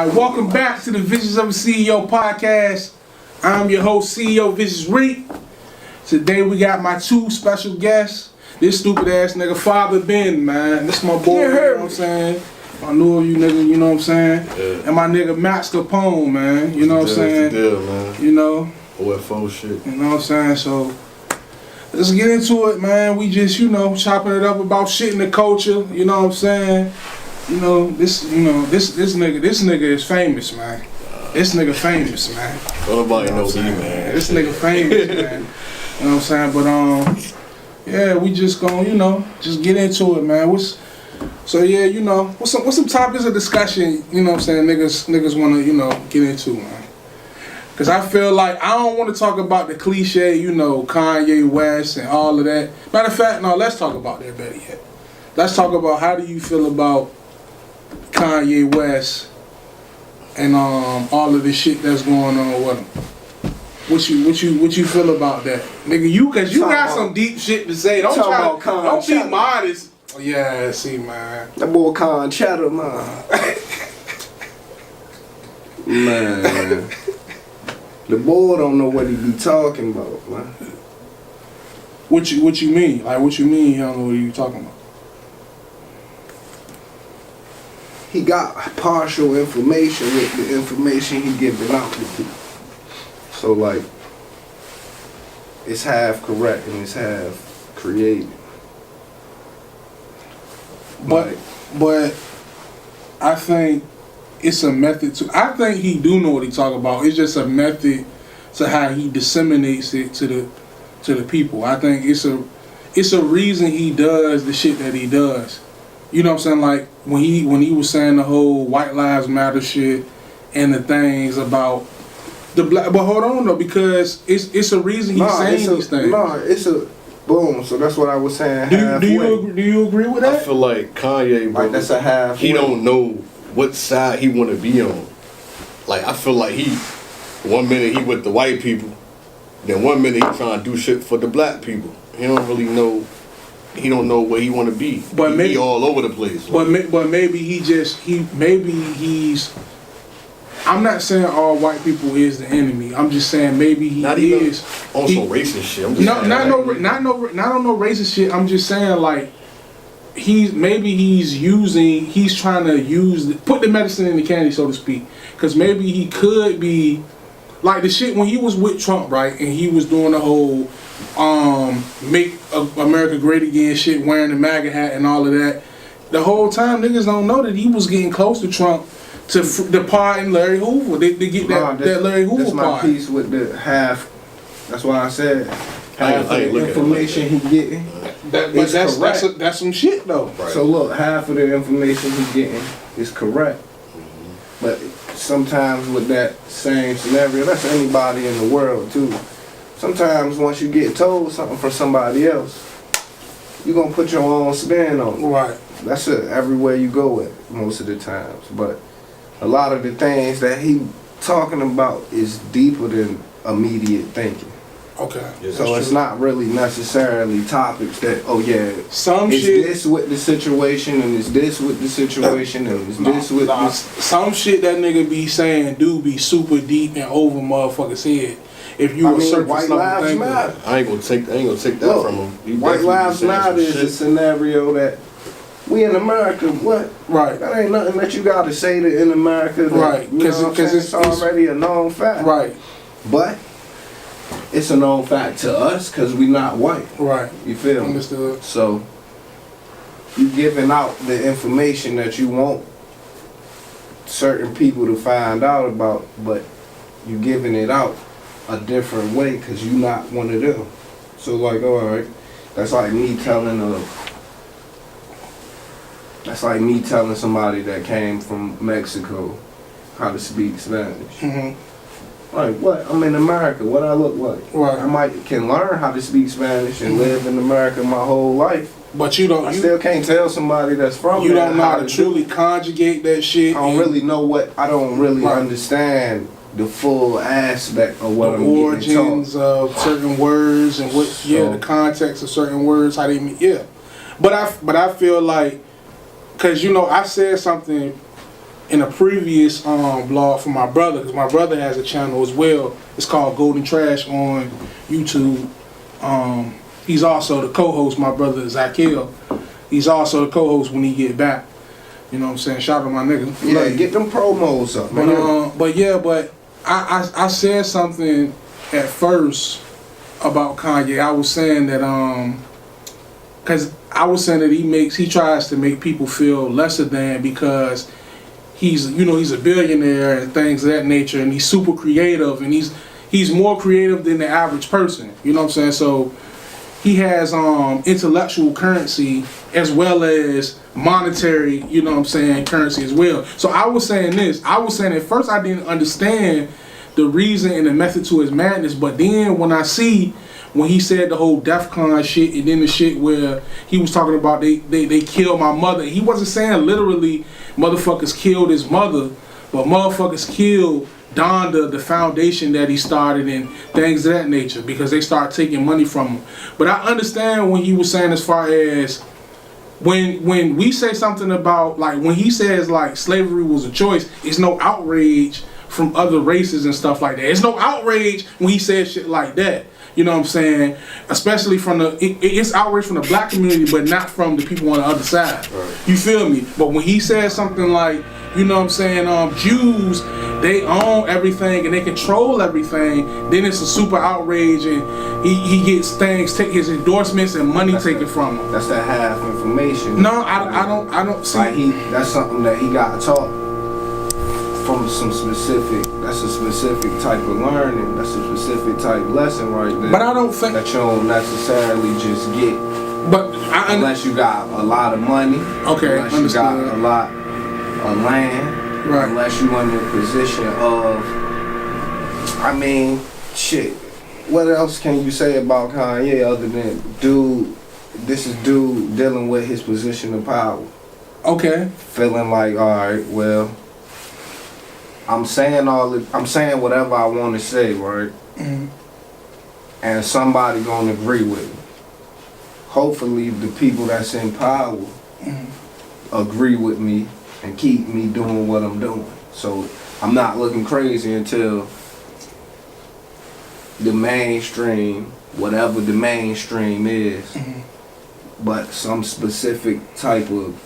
Welcome back to the Visions of a CEO podcast. I'm your host, CEO Vicious Reek. Today we got my two special guests. This stupid ass nigga, Father Ben, man. This my boy, you know what I'm saying? I knew you nigga, you know what I'm saying? Yeah. And my nigga Max Capone, man. You know what I'm saying? Deal, man. You know? OFO shit. You know what I'm saying? So let's get into it, man. We just, chopping it up about shit in the culture, you know what I'm saying? This nigga is famous, man. This nigga famous, man. Nobody knows me, man. This nigga famous, man. You know what I'm saying? But yeah, we just gonna, just get into it, man. What's some topics of discussion, you know what I'm saying, niggas wanna, get into, man. Cause I feel like I don't want to talk about the cliche, Kanye West and all of that. Matter of fact, no, let's talk about that better yet. Let's talk about how do you feel about Kanye West and all of the shit that's going on with him. What you feel about that, nigga? Cause you got some deep shit to say. Don't be modest. Oh, yeah, see, man. That boy Con Chatter, man. Man. The boy don't know what he be talking about, man. What you mean? Like, what you mean he don't know what you talking about? He got partial information with the information he giving out to people. So, like, it's half correct and it's half creative. But I think it's a method to. I think he do know what he talking about. It's just a method to how he disseminates it to the people. I think it's a reason he does the shit that he does. You know what I'm saying? Like when he was saying the whole White Lives Matter shit and the things about the black. But hold on though, because it's a reason he's saying these things. No, it's a boom. So that's what I was saying. Do you agree with that? I feel like Kanye, bro, like that's a half. He don't know what side he want to be on. Like, I feel like one minute he with the white people, then one minute he trying to do shit for the black people. He don't really know. He don't know where he want to be. But he all over the place. But maybe he's. I'm not saying all white people is the enemy. I'm just saying maybe he not is. On some racist shit. I'm just not on no racist shit. I'm just saying like. He's trying to put the medicine in the candy, so to speak, because maybe he could be like the shit when he was with Trump, right, and he was doing the whole make America great again shit, wearing the MAGA hat and all of that. The whole time niggas don't know that he was getting close to Trump to pardon Larry Hoover. They get that Larry Hoover that's my pardon. piece with the half. That's why I said half of the information he getting. That's some shit though. Right. So look, half of the information he's getting is correct. Mm-hmm. But sometimes with that same scenario, that's anybody in the world too. Sometimes once you get told something from somebody else, you're gonna put your own spin on it. Right. That's everywhere you go with most of the times. But a lot of the things that he talking about is deeper than immediate thinking. Okay. Yeah, so it's not really necessarily topics that, some it's shit, this with the situation and it's this with the situation and it's this with this. Some shit that nigga be saying do be super deep and over motherfuckers' head. If you White Lives Matter. I ain't gonna take that from him. White Lives Matter is a scenario that we in America, what? Right. That ain't nothing that you gotta say to in America. That, right. Because it's already a known fact. Right. But it's a known fact to us because we not white. Right. You feel me? Understood. So you giving out the information that you want certain people to find out about, but you giving it out a different way because you not one of them. So like, alright, that's like me telling somebody that came from Mexico how to speak Spanish. Mm-hmm. Like what? I'm in America. What I look like? Right. I can learn how to speak Spanish and live in America my whole life. But you don't. I still can't tell somebody that's from. You don't know how to truly conjugate that shit. I don't really know what. I don't really understand the full aspect of what the I'm origins of certain words and what. So, the context of certain words. How they mean. Yeah. But I feel like, cause I said something in a previous blog for my brother, because my brother has a channel as well. It's called Golden Trash on YouTube. He's also the co-host. My brother Zakiel. He's also the co-host when he get back. You know what I'm saying? Shout out to my nigga. Yeah, get them promos up, man. But I said something at first about Kanye. I was saying that because I was saying that he tries to make people feel lesser than because he's a billionaire and things of that nature, and he's super creative, and he's more creative than the average person. You know what I'm saying? So he has intellectual currency as well as monetary, you know what I'm saying, currency as well. So I was saying this. I was saying at first I didn't understand the reason and the method to his madness, but then when he said the whole DEFCON shit, and then the shit where he was talking about they killed my mother, he wasn't saying literally motherfuckers killed his mother, but motherfuckers killed Donda, the foundation that he started, and things of that nature, because they started taking money from him. But I understand when he was saying as far as when we say something about, like, when he says like slavery was a choice, it's no outrage from other races and stuff like that. It's no outrage when he says shit like that. You know what I'm saying? Especially from it's outrage from the black community, but not from the people on the other side. Right. You feel me? But when he says something like, you know what I'm saying, Jews, they own everything and they control everything, then it's a super outrage, and he gets things, take his endorsements and money taken from him. That's that half information. No, I don't see. Like that's something that he got taught from some specific. That's a specific type of learning. That's a specific type lesson right there. But I don't think that you don't necessarily just get. But unless you got a lot of money. Okay, unless you got a lot of land. Right. Unless you in the position of. I mean, shit. What else can you say about Kanye other than this is dude dealing with his position of power. Okay. Feeling like, all right, well, I'm saying whatever I want to say, right? Mm-hmm. And somebody gonna agree with me. Hopefully the people that's in power agree with me and keep me doing what I'm doing. So I'm not looking crazy until the mainstream, whatever the mainstream is, but some specific type of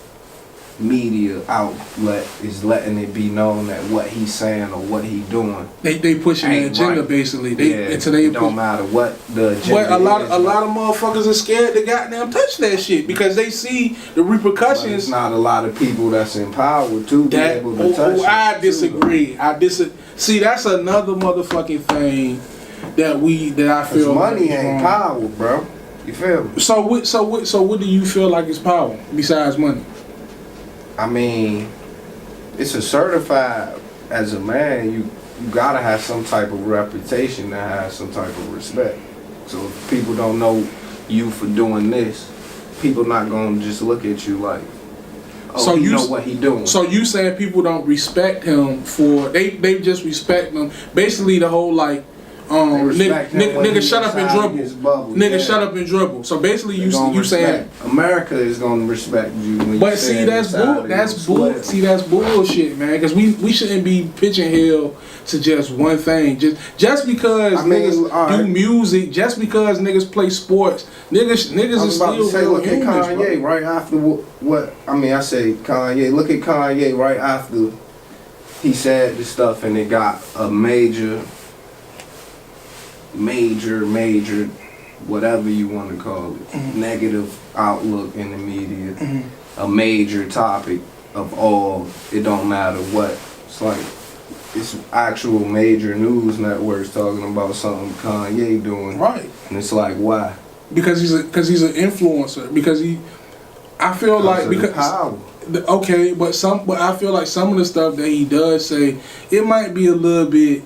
media outlet is letting it be known that what he's saying or what he doing. They pushing the agenda, right. Basically. It don't matter what the agenda But a lot of motherfuckers are scared to goddamn touch that shit because they see the repercussions. But it's not a lot of people that's in power to be able to touch it. I disagree. See, that's another motherfucking thing that I feel money ain't power, bro. You feel me? So what do you feel like is power besides money? I mean, it's a certified, as a man, you gotta have some type of reputation to have some type of respect. So if people don't know you for doing this, people not gonna just look at you like, oh, so you know what he doing. So you saying people don't respect him for they just respect him. Basically the whole like nigga shut up and dribble. Nigga shut up and dribble. So basically you saying America is gonna respect you when but see that's bullshit, man, because we shouldn't be pitching hell to just one thing. Just because niggas do music, just because niggas play sports, niggas is still real look at Kanye, bro. Right after what I mean, I say Kanye, look at Kanye right after he said this stuff and it got a major, whatever you want to call it, negative outlook in the media, a major topic of all, it don't matter what. It's like, it's actual major news networks talking about something Kanye doing. Right. And it's like, why? Because he's an influencer. Because I feel like because power. Okay, but I feel like some of the stuff that he does say, it might be a little bit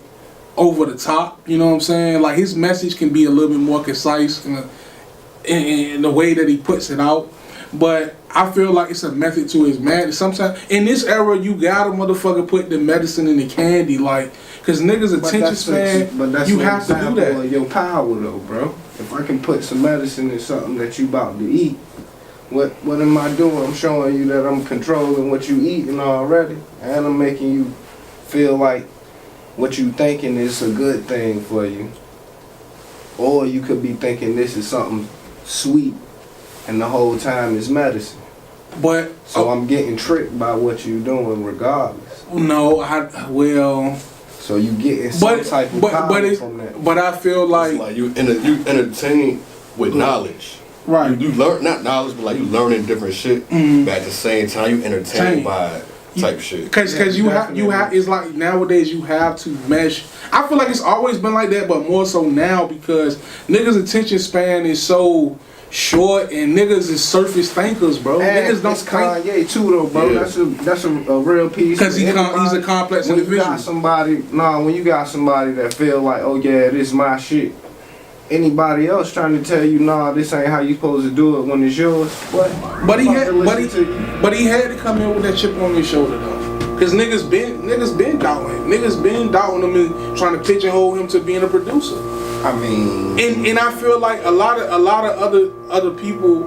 over the top, you know what I'm saying? Like his message can be a little bit more concise in the way that he puts it out. But I feel like it's a method to his madness. Sometimes in this era, you gotta motherfucker put the medicine in the candy, like, cause niggas attention span. You have to do that. Of your power though, bro. If I can put some medicine in something that you about to eat, What am I doing? I'm showing you that I'm controlling what you eating already, and I'm making you feel like what you thinking is a good thing for you. Or you could be thinking this is something sweet, and the whole time is medicine. But So I'm getting tricked by what you doing regardless. no, well, So you getting some type of power from that. but I feel like, It's like you entertain with knowledge. right. You learn, not knowledge, but like you learning different shit. But at the same time, you entertained by type shit. Cause you have it's like nowadays you have to mesh. I feel like it's always been like that, but more so now because niggas' attention span is so short and niggas is surface thinkers, bro. And Niggas don't it's think Kanye too, though, bro. Yeah. That's a real piece. because he's Everybody- a complex when you individual. got somebody, when you got somebody that feel like, oh yeah, this is my shit. Anybody else trying to tell you, nah, this ain't how you supposed to do it when it's yours. What? But he I'm had, about to but listen to you. he had to come in with that chip on his shoulder though. Cause niggas been doubting him. Niggas been doubting him and trying to pigeonhole him to being a producer. I mean, And I feel like a lot of other people,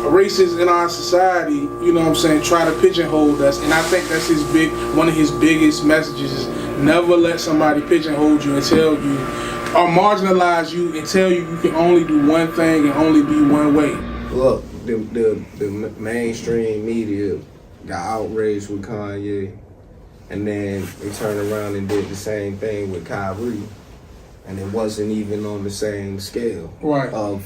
races in our society, you know what I'm saying, try to pigeonhole us. And I think that's one of his biggest messages is never let somebody pigeonhole you and tell you or marginalize you and tell you can only do one thing and only be one way. look, the mainstream media got outraged with Kanye, and then they turned around and did the same thing with Kyrie, and it wasn't even on the same scale Right. of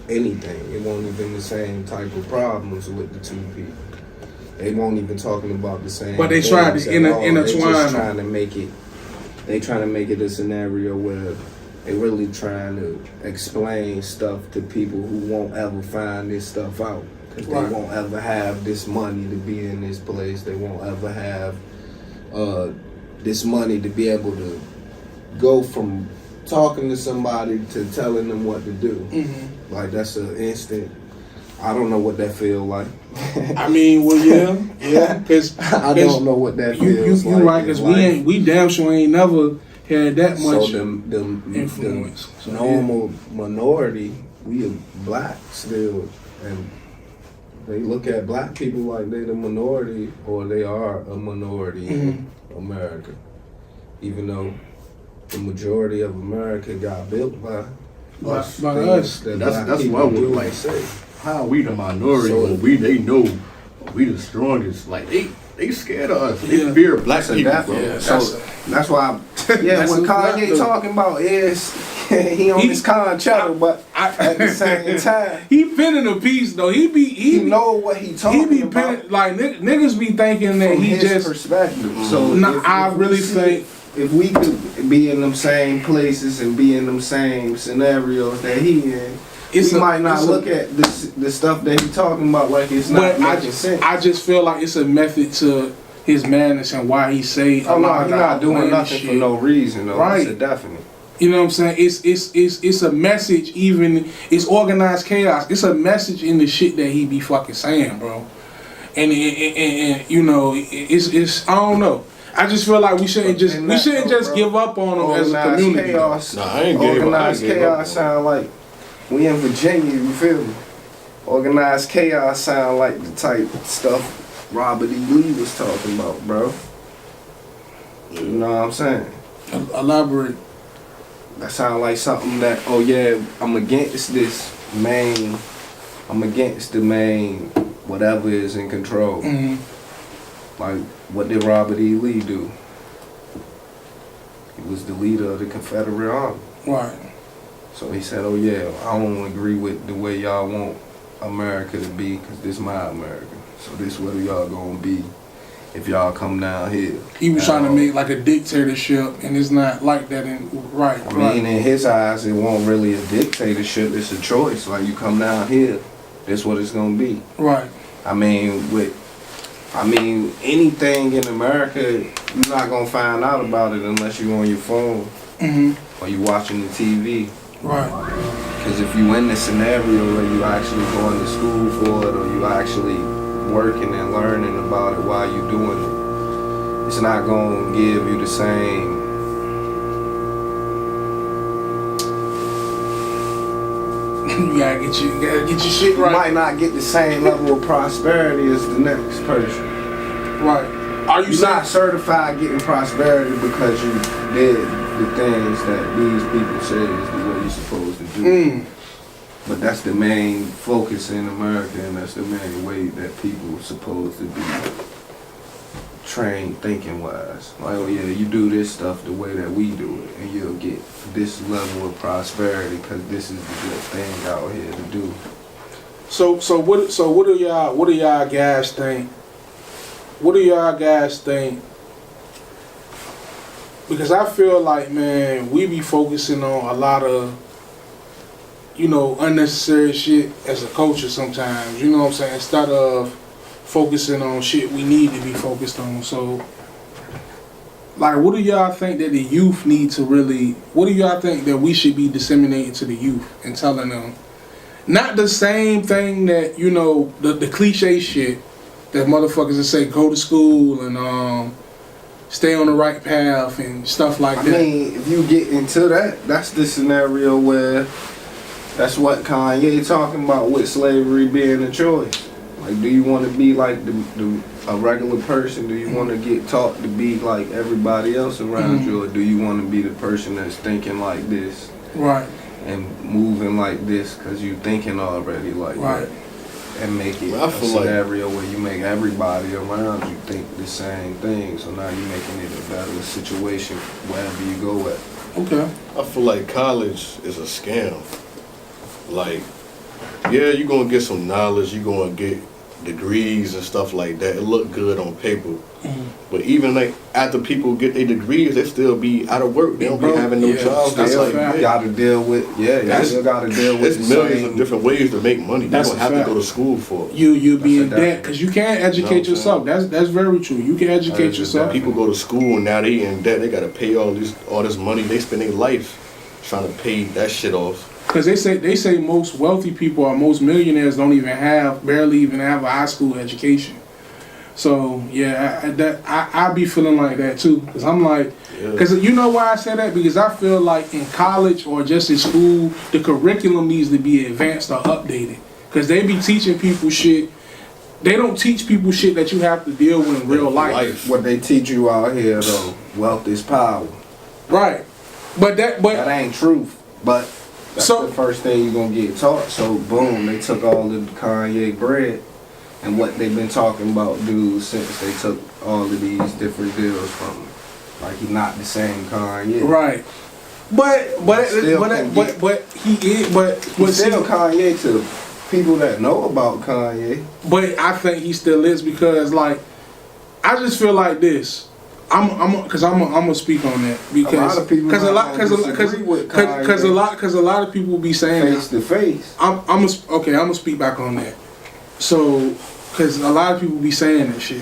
anything. It wasn't even the same type of problems with the two people. They weren't even talking about the same. But they tried to things at all. They intertwine just them. trying to make it. They trying to make it a scenario where they really trying to explain stuff to people who won't ever find this stuff out. Because Right. they won't ever have this money to be in this place. They won't ever have this money to be able to go from talking to somebody to telling them what to do. Mm-hmm. Like that's an instant. I don't know what that feel like. I mean, well, yeah, because I don't know what that feels you like. right, because we damn sure ain't never had that much So the influence. So, normal minority, we are black still, and they look at black people like they the minority or they are a minority in America, even though the majority of America got built by us. by things us. that That's black what I people would do like and say. How are we the minority So- when they know we the strongest? Like they scared of us. They Yeah. fear black That's a people, def- bro. Yeah, So that's why, That's when a Kanye fact, talking about is he on his concerto, but at the same time, he pinning a piece though. He he be know what he talking be about pinning like niggas be thinking that from he his just. perspective. So Nah, I we really see- think if we could be in them same places and be in them same scenarios that he in, we might not look at the stuff that he talking about like it's not But making sense. I just feel like it's a method to his madness and why he say. Oh a no, lot he's of not doing outlandish nothing for shit. no reason though. Right. It's a definite. You know what I'm saying? It's a message. Even it's organized chaos. It's a message in the shit that he be fucking saying, bro. And you know it's I don't know. I just feel like we shouldn't just Bro, give up on him as a Organized community. chaos. Nah, I ain't gave up. Organized I ain't gave up chaos on sound like we in Virginia. You feel me? Organized chaos sound like the type of stuff Robert E. Lee was talking about, bro. You know what I'm saying? Elaborate. That sound like something that, oh yeah, I'm against this main, I'm against the main whatever is in control. Like, what did Robert E. Lee do? He was the leader of the Confederate Army. Right. So he said, oh yeah, I don't agree with the way y'all want America to be, because this my America. So this what y'all gonna be if y'all come down here. He was trying to make like a dictatorship, and it's not like that. Right. I mean, in his eyes, it won't really a dictatorship. It's a choice. Like, you come down here, this what it's gonna be. Right. I mean, anything in America, you're not gonna find out about it unless you're on your phone or you watching the TV. Right. Because if you in the scenario where you actually going to school for it or you actually working and learning about it while you doing it, it's not gonna give you the same. You gotta get your shit You right. might not get the same level of prosperity as the next person. Right. Are you You're saying? not certified getting prosperity because you did the things that these people say is the way you're supposed to do. But that's the main focus in America, and that's the main way that people are supposed to be trained thinking wise. Like, oh yeah, you do this stuff the way that we do it, and you'll get this level of prosperity because this is the good thing out here to do. So what do y'all guys think? What do y'all guys think? Because I feel like, man, we be focusing on a lot of, you know, unnecessary shit as a culture sometimes. You know what I'm saying? Instead of focusing on shit we need to be focused on. So, like, what do y'all think that the youth need to really? What do y'all think that we should be disseminating to the youth and telling them? Not the same thing that, you know, the cliche shit that motherfuckers that say go to school and stay on the right path and stuff like that. I mean, if you get into that, that's the scenario where that's what Kanye talking about with slavery being a choice. Like, do you want to be like a regular person? Do you want to get taught to be like everybody else around you, or do you want to be the person that's thinking like this, Right. and moving like this because you thinking already like Right. that, and make it I a feel like- scenario where you make everybody around you think the same thing. So now you're making it a better situation wherever you go at. Okay. I feel like college is a scam. Like, yeah, you're gonna get some knowledge, you're gonna get degrees and stuff like that. It look good on paper. But even like after people get their degrees, they still be out of work. They don't be Broke. having no Yeah, jobs. that's That's a like, fact. man, Gotta deal with, you That's- still gotta deal with there's the millions same. of different ways to make money. You That's don't a have fact. to go to school for it. You be in That's a debt because you can't educate what I'm yourself. That's very true. You can educate That is a yourself. definite. People go to school and now they in debt. They gotta pay all this money. They spend their life trying to pay that shit off. Because they say most wealthy people or most millionaires barely even have a high school education. So yeah, I be feeling like that too. Because I'm like, Yeah. because you know why I say that? Because I feel like in college or just in school, the curriculum needs to be advanced or updated. Because they be teaching people shit. They don't teach people shit that you have to deal with in real life. What they teach you out here though, wealth is power. Right. But That ain't truth. But that's So- the first thing you're gonna get taught. So boom, they took all the Kanye bread and what they've been talking about dudes since they took all of these different deals from him. Like he's not the same Kanye. right. But Still can get- He's still Kanye to people that know about Kanye. But I think he still is because, like, I just feel like this. I'm gonna speak on that because A lot of people because not gonna disagree with Kanye. a lot of people be saying Face to face. I'm gonna speak back on that. So because a lot of people be saying that shit.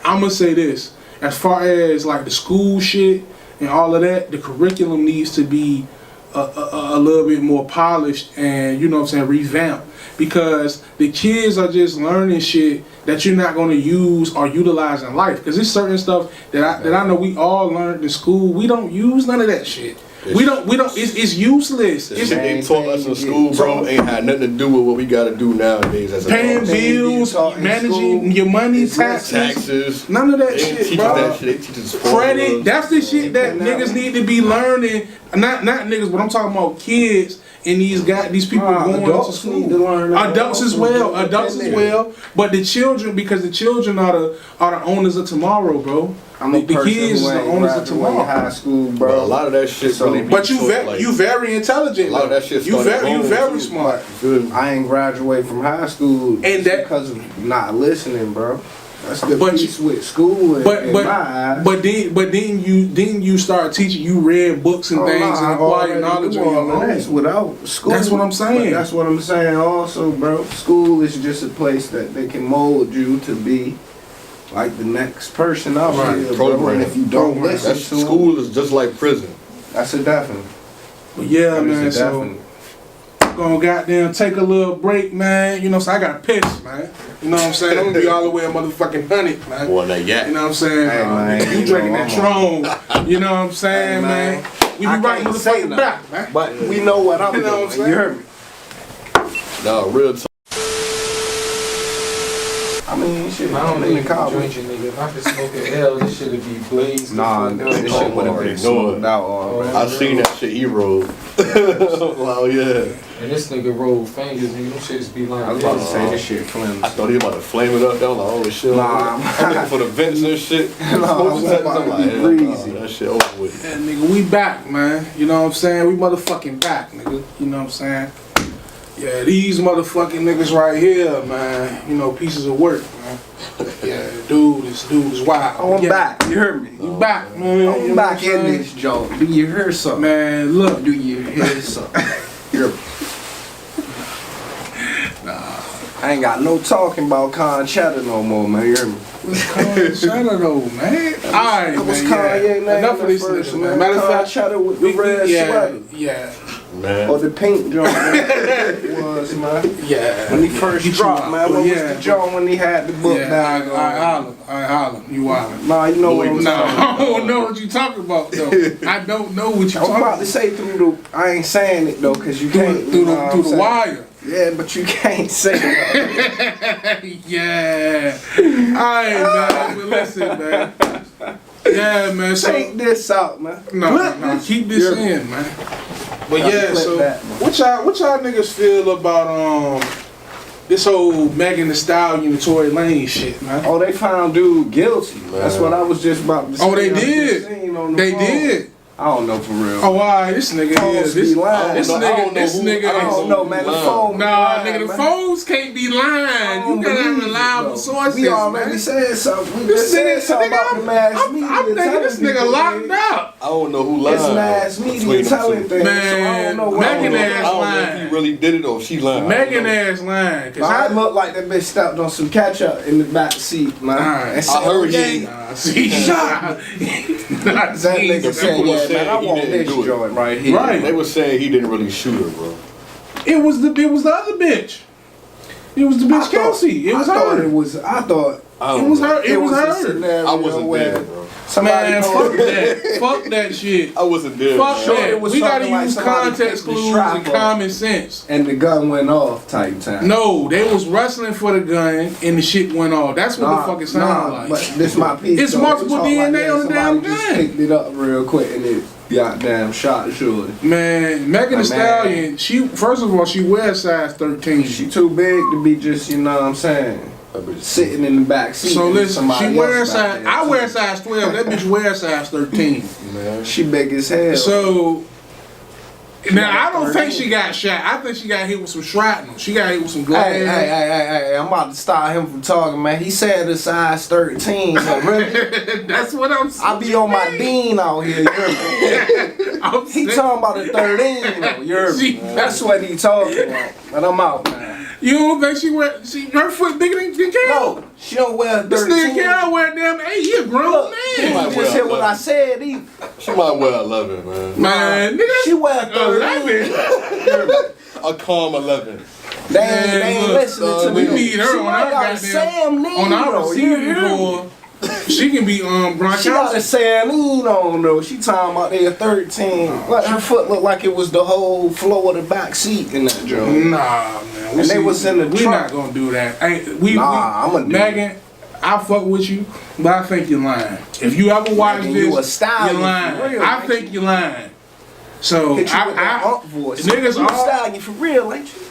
I'm gonna say this as far as like the school shit and all of that, the curriculum needs to be a little bit more polished and, you know what I'm saying, revamped, because the kids are just learning shit that you're not going to use or utilize in life. Because there's certain stuff that I know we all learned in school. We don't use none of that shit. We don't. It's useless. The It's shit they taught us in school, bro, ain't had nothing to do with what we gotta do nowadays as paying adults. bills, taught in managing school your money, is taxes. Taxes. None of that They ain't shit, teach bro. us that shit. They teach us Credit, formulas. that's the shit that niggas need to be learning. Not niggas, but I'm talking about kids and these people going to adults school. need to learn that Adults as also. well. Adults as well. But the children, because the children are the owners of tomorrow, bro. I'm a The person kids who is the ain't owners of graduated tomorrow. high school, bro. But a lot of that shit So- really be But you taught, like, you very intelligent. a lot of though. that shit You started very wrong, too. smart. Good. I ain't graduate from high school And that- because of not listening, bro. That's the But piece with school in my eyes. But then you start teaching. You read books and Oh, things nah, and I acquired already knowledge do on your all of that own. without school. That's what I'm saying. But that's what I'm saying also, bro. School is just a place that they can mold you to be like the next person out Right. here, bro. Program. And if you don't Program. listen That's, to them, school is just like prison. that's a definite. But yeah, That is man. a So definite. gonna goddamn take a little break, man. You know, so I gotta piss, man. You know what I'm saying? I'm gonna be all the way a motherfucking 100, man. Boy, that yak. You know what I'm saying? Hey, man, you you drinking know that I'm Tron. You know what I'm saying, Hey, man? man. We be I right can't say motherfucking nothing. back, man. But we know what I'm You know what I'm doing. saying? You heard me. Nah, real talk. I mean, shit. I don't in the think car. drinking, nigga. If I could smoke in hell, this shit'd be blazing. Nah, this shit would have been smoked out already. I seen that shit he rolled. Wow, yeah. And this nigga roll fingers, nigga. Them shits be like I was about to this. say this shit flimsy. I thought he was about to flame it up. That was like, oh shit. Nah, I'm looking for the vents and shit. Nah, Smoke I'm settings. about I'm to like, be hell nah, breezy. that shit over with. Yeah, nigga, we back, man. You know what I'm saying? We motherfucking back, nigga. You know what I'm saying? Yeah, these motherfucking niggas right here, man. You know, pieces of work, man. Yeah, this dude is wild. Oh, I'm Yeah, back. You heard me. You back, man. You I'm know back what I'm in saying? this joint. Do you hear something? Man, look. Do you hear something? You're... I ain't got no talking about Con Cheddar no more, man. You hear me? Shadow though, man. Alright, That was man. Kanye Yeah. name Enough of this first, nigga, man. man. Matter of Con fact, Cheddar with the red yeah, sweater. yeah, Man. Or the pink joint. It was, man. yeah. When he first Get you dropped, out. man. What Yeah. was the joint when he had the book Yeah, bag I on? holler. You wildin'. Nah, you know what I'm No, talking I about. don't know what you talking about though. I don't know what you I was talking about to say through the... I ain't saying it, though, because you can't... through you know what the I'm saying? wire. Yeah, but you can't say it. Yeah. Alright, man. But listen, man. Yeah, man. So Take this out, man. no. Keep this in, man. But yeah, Flip so that, man. what y'all niggas feel about this whole Megan Thee Stallion and Tory Lanez shit, man? Oh, they found dude guilty. That's what I was just about to say. Oh, they I just did. seen on the They phone. did. I don't know for real. Oh, why this nigga Phones is this be lying. this I don't know nigga who- this nigga I don't know, man. The phone. be Nah, lying, nigga, the man. phones can't be lying. You gotta have reliable sources, We already man. said something. We This just said nigga, something about the mass media. I'm thinking telling this nigga people locked things. up. I don't know who lied. It's mass between media them telling two. things. So I Man, don't know what Megan I I don't ass know. don't know if lying. he really did it or she lied. Megan ass lying. Cause I look like that bitch stepped on some ketchup in the back seat, man. Alright. And said, I heard "Okay." he- Nah, see, Shut That That nigga said, people yeah, said man, I he want didn't this do it. joint right here. Right. They were saying he didn't really shoot her, bro. It was the other bitch. It was the bitch Kelsey. It was I thought her. it was. I thought I It don't was know. her. It was a her. scenario I wasn't where there, bro. somebody Man, told fuck her- that. Fuck that shit. I wasn't there. Fuck man. that. it was We gotta something like use somebody context picked the clues strap and up. common sense. and the gun went off type time. No, they was wrestling for the gun and the shit went off. That's what the fuck it sound like. But this my piece. It's though. multiple They talk DNA on the that. damn Somebody just gun. picked it up real quick and it goddamn shot shorty. Man, Megan Thee Man. Stallion, she first of all she wears size 13. She too big to be just, you know what I'm saying, sitting in the back seat. So and listen, somebody she else wears back size. there, I too. wear size 12. That bitch wears size 13. Man. She big as hell. So now I don't think 13. she got shot. I think she got hit with some shrapnel. She got hit with some glass. Hey, I'm about to stop him from talking, man. He said a size 13. So really, That's what I'm saying. I be on my dean out here, you hear me? I'm He saying- talking about a 13, though, you hear She- me? That's what he talking about. But I'm out, man. You don't think she wear? Her foot bigger than Carol? No, she don't wear a 13. This nigga Carol wear damn 8. He a grown Look, man. you might just wear hear what 11. I said. He, She might wear 11, man. Man, nigga, she wear 13. 11. A calm 11. They ain't look, listening to we me. need her She on might our got a goddamn Sam Neill, on our though, you hear receiving me? board. She can be She got a Gronkowski. Saline on though. She talking about they 13. Like her foot looked like it was the whole floor of the back seat in that joint. Nah, man. And they was in the We truck. not gonna do that. We I'ma do Megan, I fuck with you, but I think you're lying. If you ever watch Megan, this, you a stallion you're lying. for real, I ain't think you're lying. So Hit you with that I ump voice. niggas you a all- stallion for real, ain't you?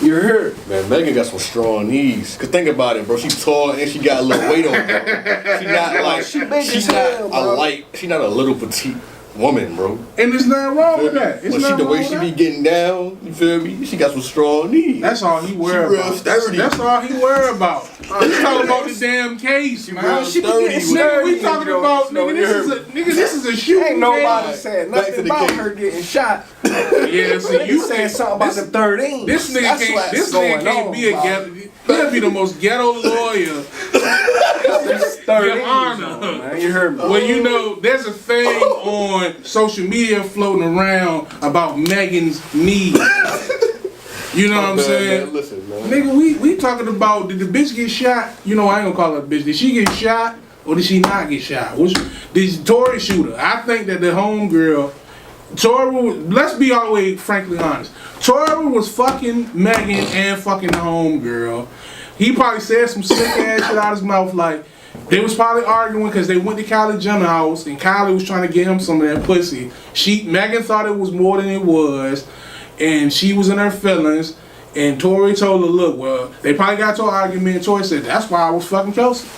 You heard? Man, Megan got some strong knees. Cause think about it, bro. She's tall and she got a little weight on her. She not like She big as she's hell, not a bro. light. She not a little petite woman, bro. and there's nothing wrong with that. It's But she nothing the wrong way with she that. be getting down, you feel me? She got some strong knees. That's all he worry real about. sturdy. That's all he worry about. He's talking about the damn case, man. real She be sturdy getting with- Nigga, we sturdy, talking yo. about No, nigga. you This is a shooting. Ain't nobody game. said Back to nothing the about case. her getting shot. Yeah, see, You you said something about the 13. This nigga That's can't. what's This nigga going can't on, be a bro. ghetto. He'll be the most ghetto lawyer. It's 13, Your Honor. man. You heard me? Well, you know, there's a thing on social media floating around about Megan's knees. You know what I'm Man, saying? man, listen, man. Nigga, we talking about, did the bitch get shot? You know, I ain't gonna call her a bitch. Did she get shot or did she not get shot? Did Tory shoot her? I think that the homegirl let's be all the way frankly honest. Tory was fucking Megan and fucking the homegirl. He probably said some sick ass shit out of his mouth. Like, they was probably arguing because they went to Kylie Jenner's house and Kylie was trying to get him some of that pussy. Megan thought it was more than it was, and she was in her feelings. And Tory told her, look, well, they probably got to an argument. And Tory said, that's why I was fucking Kelsey.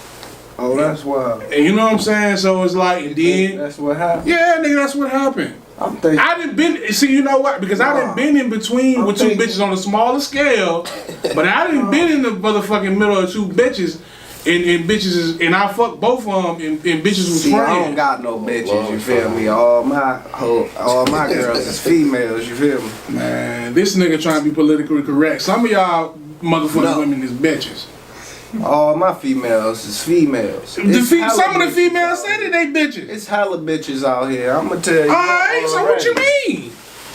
Oh, that's wild. And you know what I'm saying? So it's like, and then, That's what happened. yeah, nigga, that's what happened. I'm thinking. I didn't been, see, you know what? Because I didn't been in between with two bitches on a smaller scale, but I didn't been in the motherfucking middle of two bitches, and bitches is, and I fucked both of them, and bitches was See, I don't friends. got no bitches, you feel me? All my girls is females, you feel me? Man, this nigga trying to be politically correct. Some of y'all motherfucking women is bitches. All my females is females. Some It's hella of the bitches females out say here. that they bitches. It's hella bitches out here. I'm gonna tell you. Alright, so what you already. mean?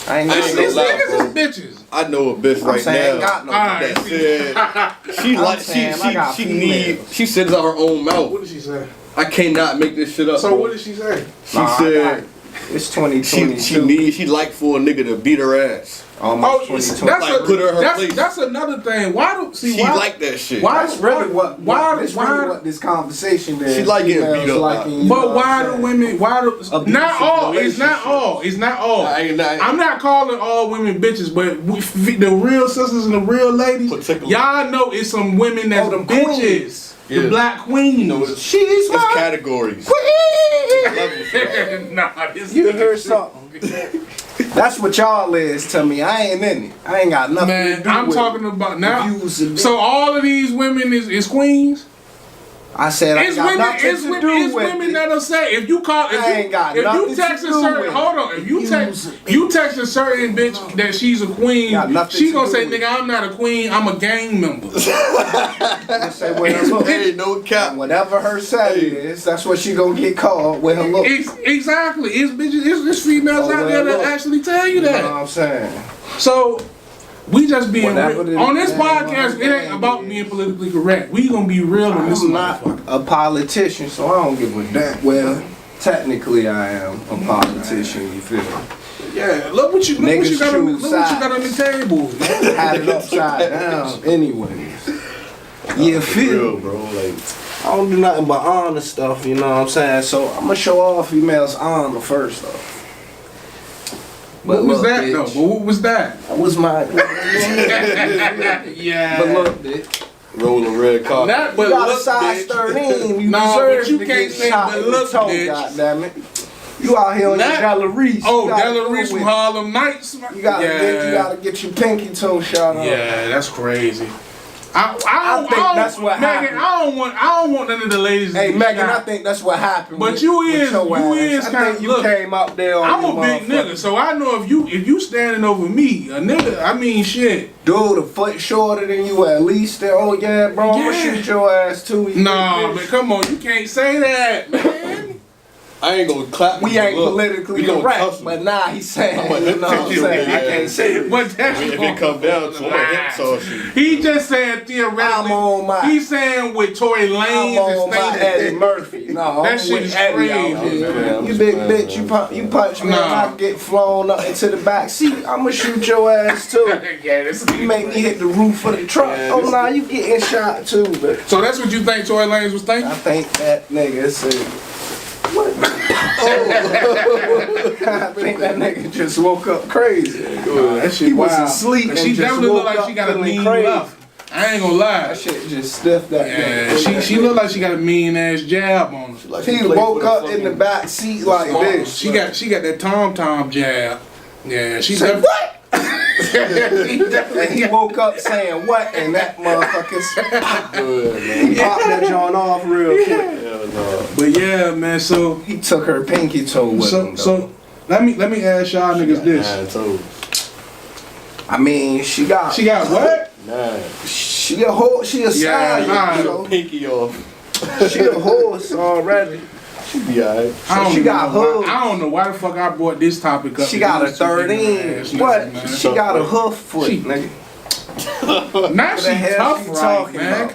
I ain't I ain't These gonna lie, niggas bro. is bitches. I know a bitch I'm right saying I ain't now got no Alright. that said she I'm like saying I got she need females. she says out her own What mouth. did she say? I cannot make this shit up. So bro. what did she say? She Nah, I said It's 2022. she like for a nigga to beat her ass. Almost Oh, that's 2020. Like, put her in her place. that's another thing. Why do see She why? like that shit. Why? That's really Why? that's Why? really what this conversation is. She like getting Females beat up. liking, you know But what why I'm do saying? women? Why do? Abusive Not all. It's not relationships. all. It's not all. I I'm not calling all women bitches, but the real sisters and the real ladies, Particularly. y'all know it's some women that's them bitches. queens. The Yeah. black queens. You know, it's She's my categories. queen. Nah, this You nigga heard shit. something. That's what y'all is to me. I ain't in it. I ain't got nothing to Man, do I'm with talking about now. views and So all of these women is queens. I said I It's got women. nothing It's to women. do It's with women it. that'll say if you call if I you ain't got if nothing you to text a do certain with hold on if you text it. you text a certain bitch that she's a queen, Got nothing she to gonna do say with nigga I'm not a queen, I'm a gang member. I say with her look. Hey, no cap. Whatever her say is, that's what she gonna get called with her look. Exactly. It's bitches. It's females Oh, out there well, that look. actually tell you You know that. what I'm saying? So we just being Whatever real. the On this name podcast. of It the ain't about game being is. politically correct. We gonna be real in this I'm not motherfucker. a politician, so I don't give a damn. Well, technically I am a politician, you feel me? Yeah. Look what you Niggas got on, choose look what you got on the table. Had it upside down anyways. You feel Real, me? bro. Like, I don't do nothing but honor stuff, you know what I'm saying? So I'm gonna show all females honor first though. What was look, that bitch, though? But what was that? That was my. Yeah. But look, bitch. roll a red carpet. Not but You got a look, size bitch. 13. You Nah, deserve but you to can't get say shot but in the look, toe, bitch. goddammit. You out here on your Not- Della Reese. Oh, You gotta Della do Reese from it. Harlem Nights. You gotta get your pinky toe shot off. Yeah, that's crazy. I think that's what Megan, happened. I don't want none of the ladies. Hey to get Megan, shot. I think that's what happened. But with, you with is- your you ass. is I kinda- think you look, came up there on I'm your a big motherfucker. nigga, so I know if you standing over me, a nigga, I mean shit. Dude, a foot shorter than you at least. Then, oh yeah, bro, I'm gonna Yeah. shoot your ass too. you Nah, bitch. but come on, you can't say that, man. I ain't gonna clap. We ain't politically we gonna correct, cuss 'em. but nah, he's saying, I'ma you know what I'm hit you, saying? I yeah. can't say it. But that's If it come down to it, I'm hip sauce you. He just saying theoretically. I'm on my- He's saying with Tory I'm Lanez on and my things. Eddie Murphy. No, That I'm shit with is Eddie crazy, out here. man. You big bitch, you punch me Nah. and I get flown up into the back seat. I'ma shoot your ass too. Yeah, this You make me hit the roof of the truck. Yeah, Oh this- nah, you getting shot too, but So that's what you think Tory Lanez was thinking? I think that nigga said. What? I think that nigga just woke up crazy. Nah, that shit He was wild. asleep and She just definitely woke look like up she got a feeling mean crazy. left. I ain't gonna lie. That shit just stiffed that Yeah, nigga. she look like she got a mean ass jab on her. Like He played woke for up the in the fucking- back seat like this. She got that tom jab. Yeah, she Said, def- what? And he woke up saying what, and that motherfucker Good, man. he popped that joint off real quick. Hell no. But yeah, man. So He took her pinky toe with him. so let me ask y'all niggas this. 9 toes. I mean, she got She got what? 9. she a horse. She a Yeah, stallion. nah. You know? Pinky off. She a horse already. She be alright. I don't she got know why- hooves. I don't know why the fuck I brought this topic up. She got a These two niggas 13. ass What? niggas, She got a hoof foot, She- nigga. man. Now What she the hell tough she right, talking man. about?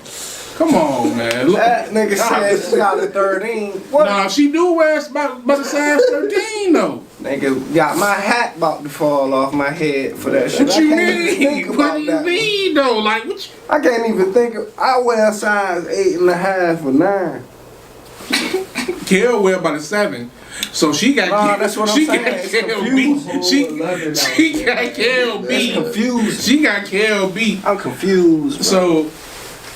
Come on, man. Look. That nigga said she got a 13. What? Nah, she do wear about the size 13 though. Nigga got my hat about to fall off my head for that shit. What I you can't even mean? think What about do you that. mean though? Like what you? I can't even think of. I wear a size 8.5 or 9. Kel wear about a 7. So she got Nah, that's what I'm she saying. got It's Kel confused. beat. She got Kel It's beat. confused. She got Kel beat. I'm confused. Bro. So,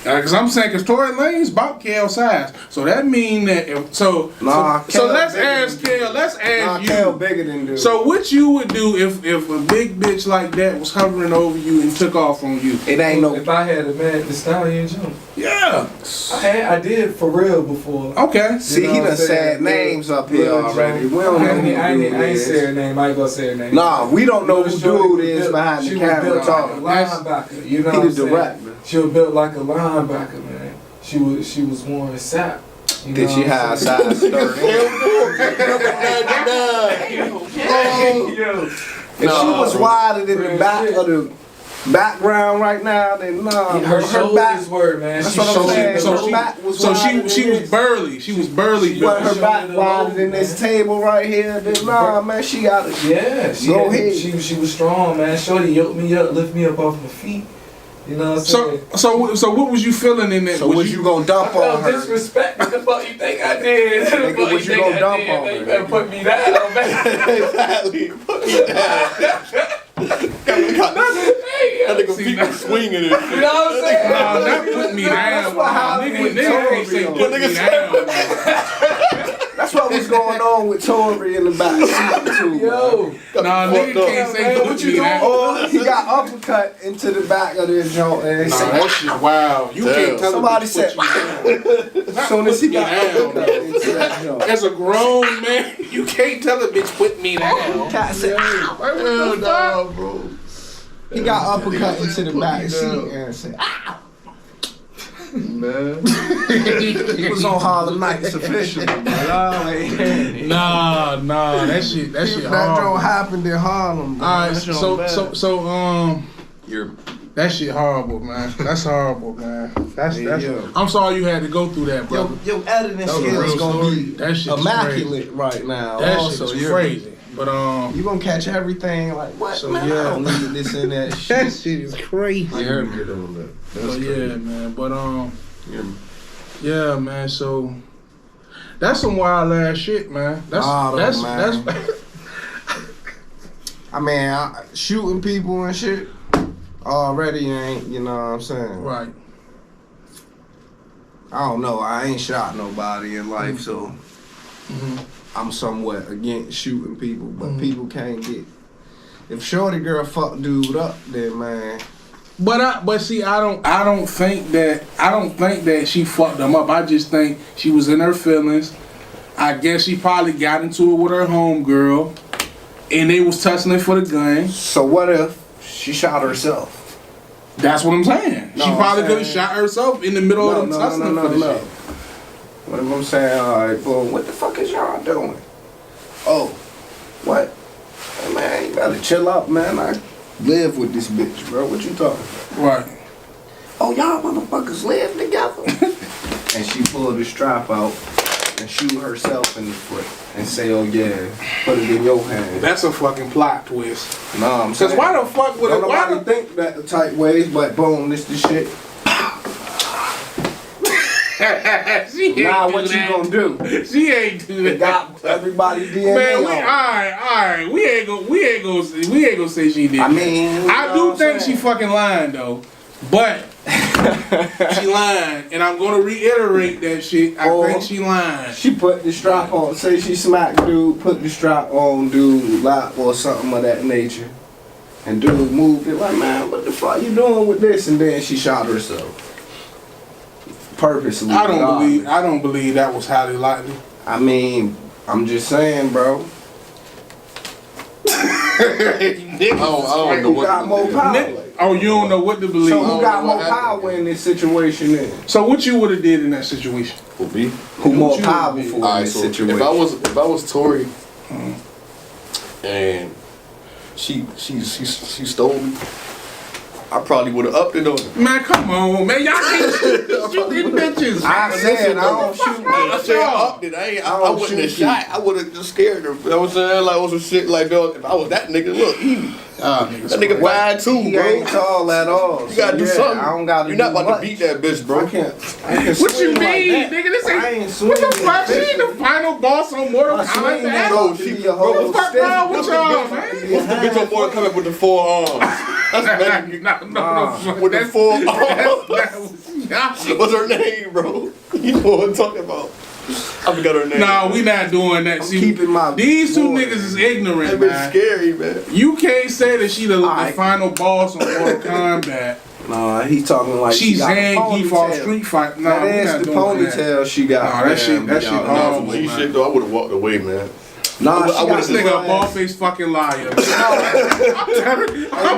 cause I'm saying, cause Tory Lane's about Kel size, so that mean that if, so Nah, so Kel let's bigger ask than Kel. Let's ask Nah, you. Kel bigger than dude. So what you would do if a big bitch like that was hovering over you and took off on you? it ain't no. If I had a man, the stallion jump. Yeah. I did for real before. Okay. See, You know he what done I'm saying? said names up here Lil already. Jon. We don't know who I ain't dude say is. her name. I ain't gonna say her name. Nah, we don't know Lil who Shorty dude was is built- behind she the was camera built talking. like a linebacker. You know He what the I'm saying? director. She was built like a linebacker, man. She was wearing sap. You Did know she what I'm have saying? size 13? Yo. If she was wider than the back of the background right now, then nah. Her Her shoulders back, were, man. that's She what I'm showed saying. it. So Her she, back was so wider she than was this. burly. She was burly. But built. her back wider than this table right here, then nah, man, she got it. Yeah, she Go had- ahead. She was strong, man. Shorty yoked me up, lift me up off my feet. You know what I'm saying? So what was you feeling in that? So was you gonna I dump felt on her? disrespect. What the fuck you think I did? What the Nigga, fuck was you think gonna I dump did? on Man, her, you better nigga? put me down, man. Exactly. Put me down. That nigga feet was swinging and You shit. know what I'm saying? Nah, that put me down. That's what happened Nigga, with nigga can't say Tory, put me down. That's what was going on with Tory in the back seat too. Yo, Nah, nigga can't say man, put what me you down. Or he got uppercut into the back of the joint and Nah, said, that shit wild. You Damn. can't tell Somebody him to said- put you down. as soon as he got Down, uppercut into that joint. As a grown man, you can't tell a bitch put me down. Cat said, Hell nah, bro. he got uppercut into the back seat and said, Man. he was on Harlem Nights officially. That Nah, that shit joint hard. happened in Harlem. man. Alright, That joint bad. so You're that shit horrible, man. That's horrible, man. That's Yeah. I'm sorry you had to go through that, brother. Your editing was a skills real gonna story. be That shit's immaculate right now. That also, shit is you're crazy. But You gonna catch everything like what? So, man, yeah. I don't need this and that that shit. shit is crazy. I heard get on that. That's But crazy. yeah, man. But Yeah. yeah, man. So that's some wild ass shit, man. That's Nah, though, that's man. that's I mean, shooting people and shit already ain't, you know what I'm saying? right. I don't know. I ain't shot nobody in life, so Mhm. I'm somewhat against shooting people. But people can't get. If shorty girl fuck dude up, then man, But see, I don't think that she fucked them up. I just think she was in her feelings. I guess she probably got into it with her homegirl, and they was tussling for the gun. so what if she shot herself? That's what I'm saying. No, She I'm probably saying- could have shot herself in the middle of them tussling for the shit. What if I'm saying, alright, boom, what the fuck is y'all doing? Oh, what? Hey, man, you gotta chill out, man. I live with this bitch, bro. What you talking about? Right. Oh, y'all motherfuckers live together. And she pulled the strap out and shoot herself in the foot and say, oh yeah, put it in your hand. That's a fucking plot twist. Nah, I'm Cause saying. why the fuck would Don't it? Why nobody the, think that type ways, but boom, this the shit. she ain't Now do what you that. gonna do? She ain't do They that. got everybody DNA Man, we on. alright. We ain't gonna say she did. I that. mean, I you know do what I'm think saying? she fucking lying though, but she lying, and I'm gonna reiterate that shit. I Or- think she lying. She put the strap on. Say she smacked dude, put the strap on dude lap or something of that nature. And dude moved it like, man, what the fuck you doing with this? And then she shot herself. Purposely. I don't believe that was highly likely. I mean, I'm just saying, bro. Niggas I don't know Who what got to more believe. power? Oh, you don't know what to believe. So I who don't got know more what happened. power in this situation then? So what you would have did in that situation? For me? Who more What you powerful would in do? Alright, this so situation? if I was Tory and she stole me, I probably would have upped it on him. Man, come on, man. Y'all ain't shooting bitches. I said I don't shoot. I said I upped it. I wouldn't have shot. I would have just scared her. You know what I'm saying? Like, on some shit like that. If I was that nigga, look, that nigga fine too, He bro. ain't tall at all. You gotta do so, something. I don't gotta You're not do about much. to beat that bitch, bro. I can't What you swing like mean, that. nigga? This I ain't ain't. What the swinging fuck? She that ain't the final boss on Mortal I swing Kombat. that Bro, hoe she- to be a bro, whole what the fuck stiff. wrong with y'all, man? What's the bitch on board coming with the forearms? That's Megan. No, With the that's- forearms. that's- What's her name, bro? You know what I'm talking about. I forgot her name. Nah, we not doing that. I'm See, keeping my these two boy. niggas is ignorant, That bitch man. scary, man. You can't say that she the Alright. final boss on Mortal Kombat. Nah, he talking like She's she got a Zangief off ponytail. Street Fight. Nah, That we is not the doing that. ponytail she got. Nah, that shit- that shit y'all. hard. Nah, Oh, some G man. shit though, I would have walked away, man. Nah, I she would've got This the nigga a little ball ass- face fucking liar. I'm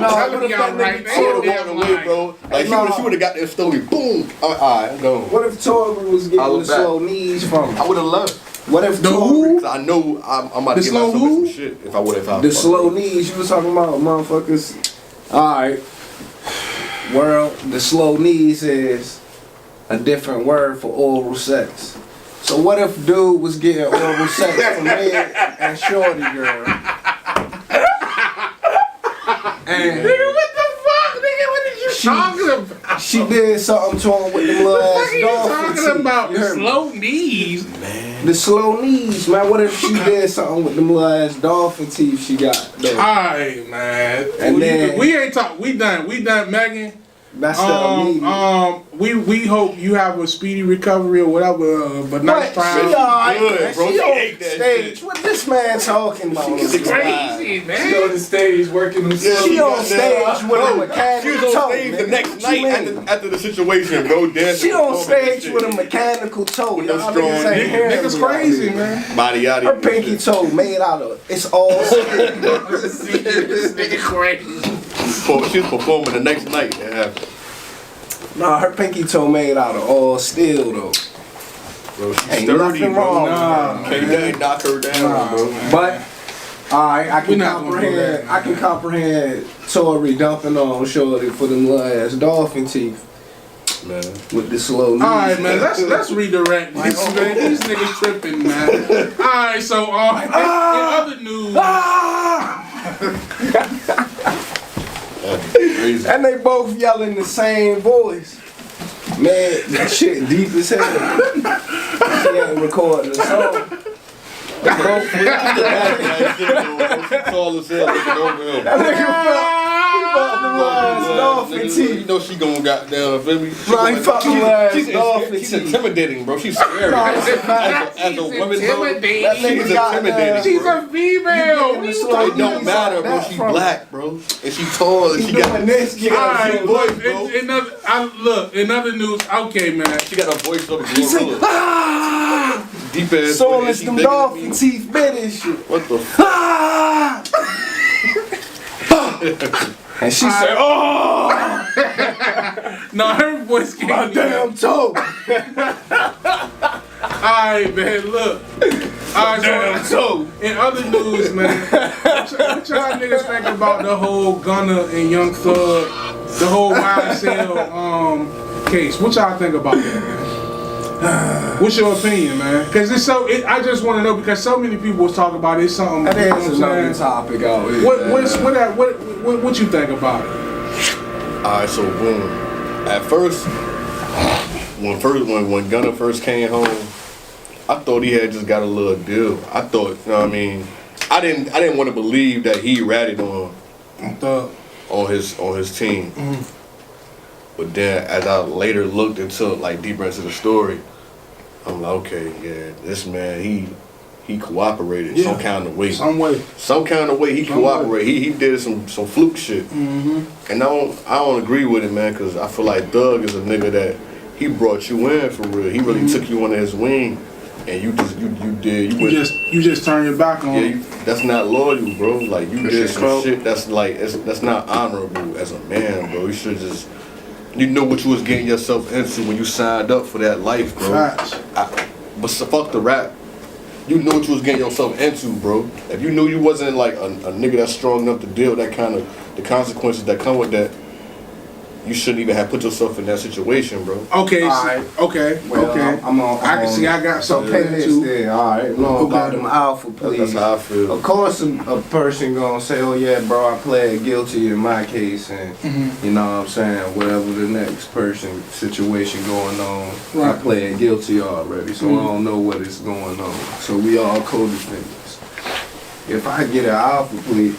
No, telling y'all right I would have walked away, bro. Like, Nah. she would have got that story. Boom. Alright, I'm gone. What if Tori was I getting look the back. slow knees from I her? would have left. What if The Tori... who? Cause I know I'm about The to get slow myself in who? some shit if I would have. The slow knees, you was talking about motherfuckers. Alright. World, the slow knees is a different word for oral sex. So what if dude was getting oral sex from me and Shorty girl? And Nigga, what the fuck, nigga? What are you talking about? she did something to him with them little What the ass fuck are you dolphin talking teeth. about? You The heard me? slow knees. The slow knees, man. What if she did something with them little ass dolphin teeth she got? though? Alright, man. And then- we ain't talk. We done, Megan. That's the immediate. We hope you have a speedy recovery or whatever. But nice What? try. She alright, Good, man. bro. She She on ate that stage. shit. What this man talking about? She on gets stage? Crazy, She man. on the stage working them Yeah, She got on that- stage with a Bro, mechanical She was on toe, stage the nigga. next What you night mean? after the situation, bro. Dancing. She on performing stage shit. with a mechanical toe. With them Y'all strong niggas ain't niggas. hearing Niggas me crazy, out here. man. Body out Her of pinky toe made out of, it's all skin. This nigga crazy. She was performing the next night. Yeah. Nah, her pinky toe made out of all steel though. Bro, she's Ain't sturdy, nothing bro. wrong. Nah, Can't nothing knock her down, Nah, bro. man. But alright, I We can not gonna do comprehend. that, I man. can comprehend Tori dumping on Shorty for them little ass dolphin teeth Man. with the slow knees. Alright, man, let's redirect this, man. These niggas tripping, man. Alright, so in other news, That's crazy. And they both yelling the same voice. Man, that shit deep as hell. She ain't recording the song. Both She tall as hell looking over him. that nigga fucked the last dolphin You teeth. know she gonna goddamn, feel me? She Nah, he gonna- fucked the she's- last she's dolphin She's teeth. intimidating, bro. She's scary. Nah, it's a fact. As a woman, bro. That intimidating. nigga She's got intimidating. She's bro. a female. You What getting you the slow talking It don't knees matter, bro. that She from- black, bro. And she tall and He she got doing this, she got Alright, a voice, bro. in other news, okay, man. She got a voice of a He say, gorilla. ah! Deep ass. So voice, as she them bigger than dolphin me. teeth bit and shit. What the f? Ah! And she said, oh! No, her voice came. My damn toe! Alright, man, look. Alright, so in other news, man, what y'all niggas think about the whole Gunna and Young Thug, the whole YSL case? What y'all think about that, man? What's your opinion, man? Because it's so. I just want to know because so many people was talking about it. It's something. That you know is what I'm another saying? topic out here. What you think about it? Alright, so boom. At first, when Gunna first came home, I thought he had just got a little deal. I thought, you know what I mean? I didn't want to believe that he ratted Thug. on his team. But then as I later looked into like deeper into the story, I'm like, okay, yeah, this man he cooperated Yeah. some kind of way. Some way. Some kind of way he Some way. cooperated. He did some fluke shit. And I don't agree with it, man, because I feel like Thug is a nigga that he brought you in for real. He really took you under his wing, and you You just turn your back on. yeah, him. that's not loyal, bro. Like you did some clout. shit that's like that's not honorable as a man, bro. You should just know what you was getting yourself into when you signed up for that life, bro. Facts. But fuck the rap. You knew what you was getting yourself into, bro. If you knew you wasn't like a nigga that's strong enough to deal with that kind of the consequences that come with that, you shouldn't even have put yourself in that situation, bro. Okay, Alright. okay, Well, okay. I'm on. I can see I got So something pay there this too. then. All right, know about Okay. them alpha That's pleas. how I feel. Of course, a person gonna say, "Oh yeah, bro, I pled guilty in my case," and you know what I'm saying, whatever the next person situation going on, I Right. pled guilty already, so I don't know what is going on. So we all co-defendants. If I get an alpha plea,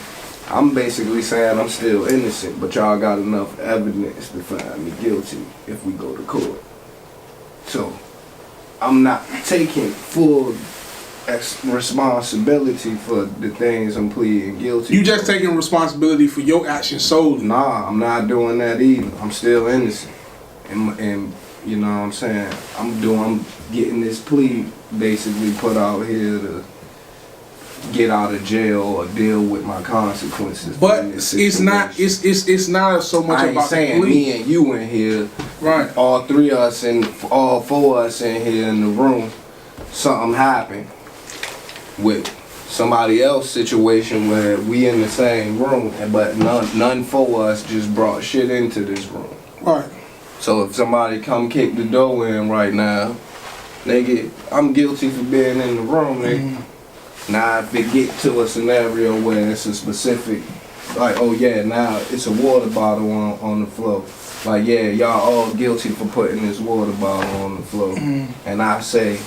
I'm basically saying I'm still innocent, but y'all got enough evidence to find me guilty if we go to court. So I'm not taking full responsibility for the things I'm pleading guilty. You just for. taking responsibility for your actions solely. Nah, I'm not doing that either. I'm still innocent, and you know what I'm saying. I'm getting this plea basically put out here to get out of jail or deal with my consequences. But in this it's not. situation. It's not so much I ain't about the saying plea. me and you in here, Right. all three of us and all four of us in here in the room. Something happened with somebody else situation where we in the same room, but none four of us just brought shit into this room. Right. So if somebody come kick the door in right now, nigga, I'm guilty for being in the room, nigga. Now if it get to a scenario where it's a specific, like, oh yeah, now it's a water bottle on the floor. Like, yeah, y'all all guilty for putting this water bottle on the floor. And I say,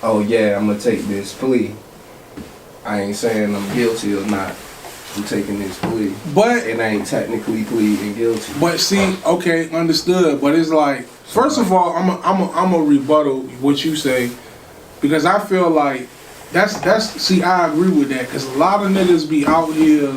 oh yeah, I'm gonna take this plea. I ain't saying I'm guilty or not. I'm taking this plea. But It ain't technically pleading guilty. But see, okay, understood. But it's like, first of all, I'm a rebuttal what you say, because I feel like that's. See, I agree with that, because a lot of niggas be out here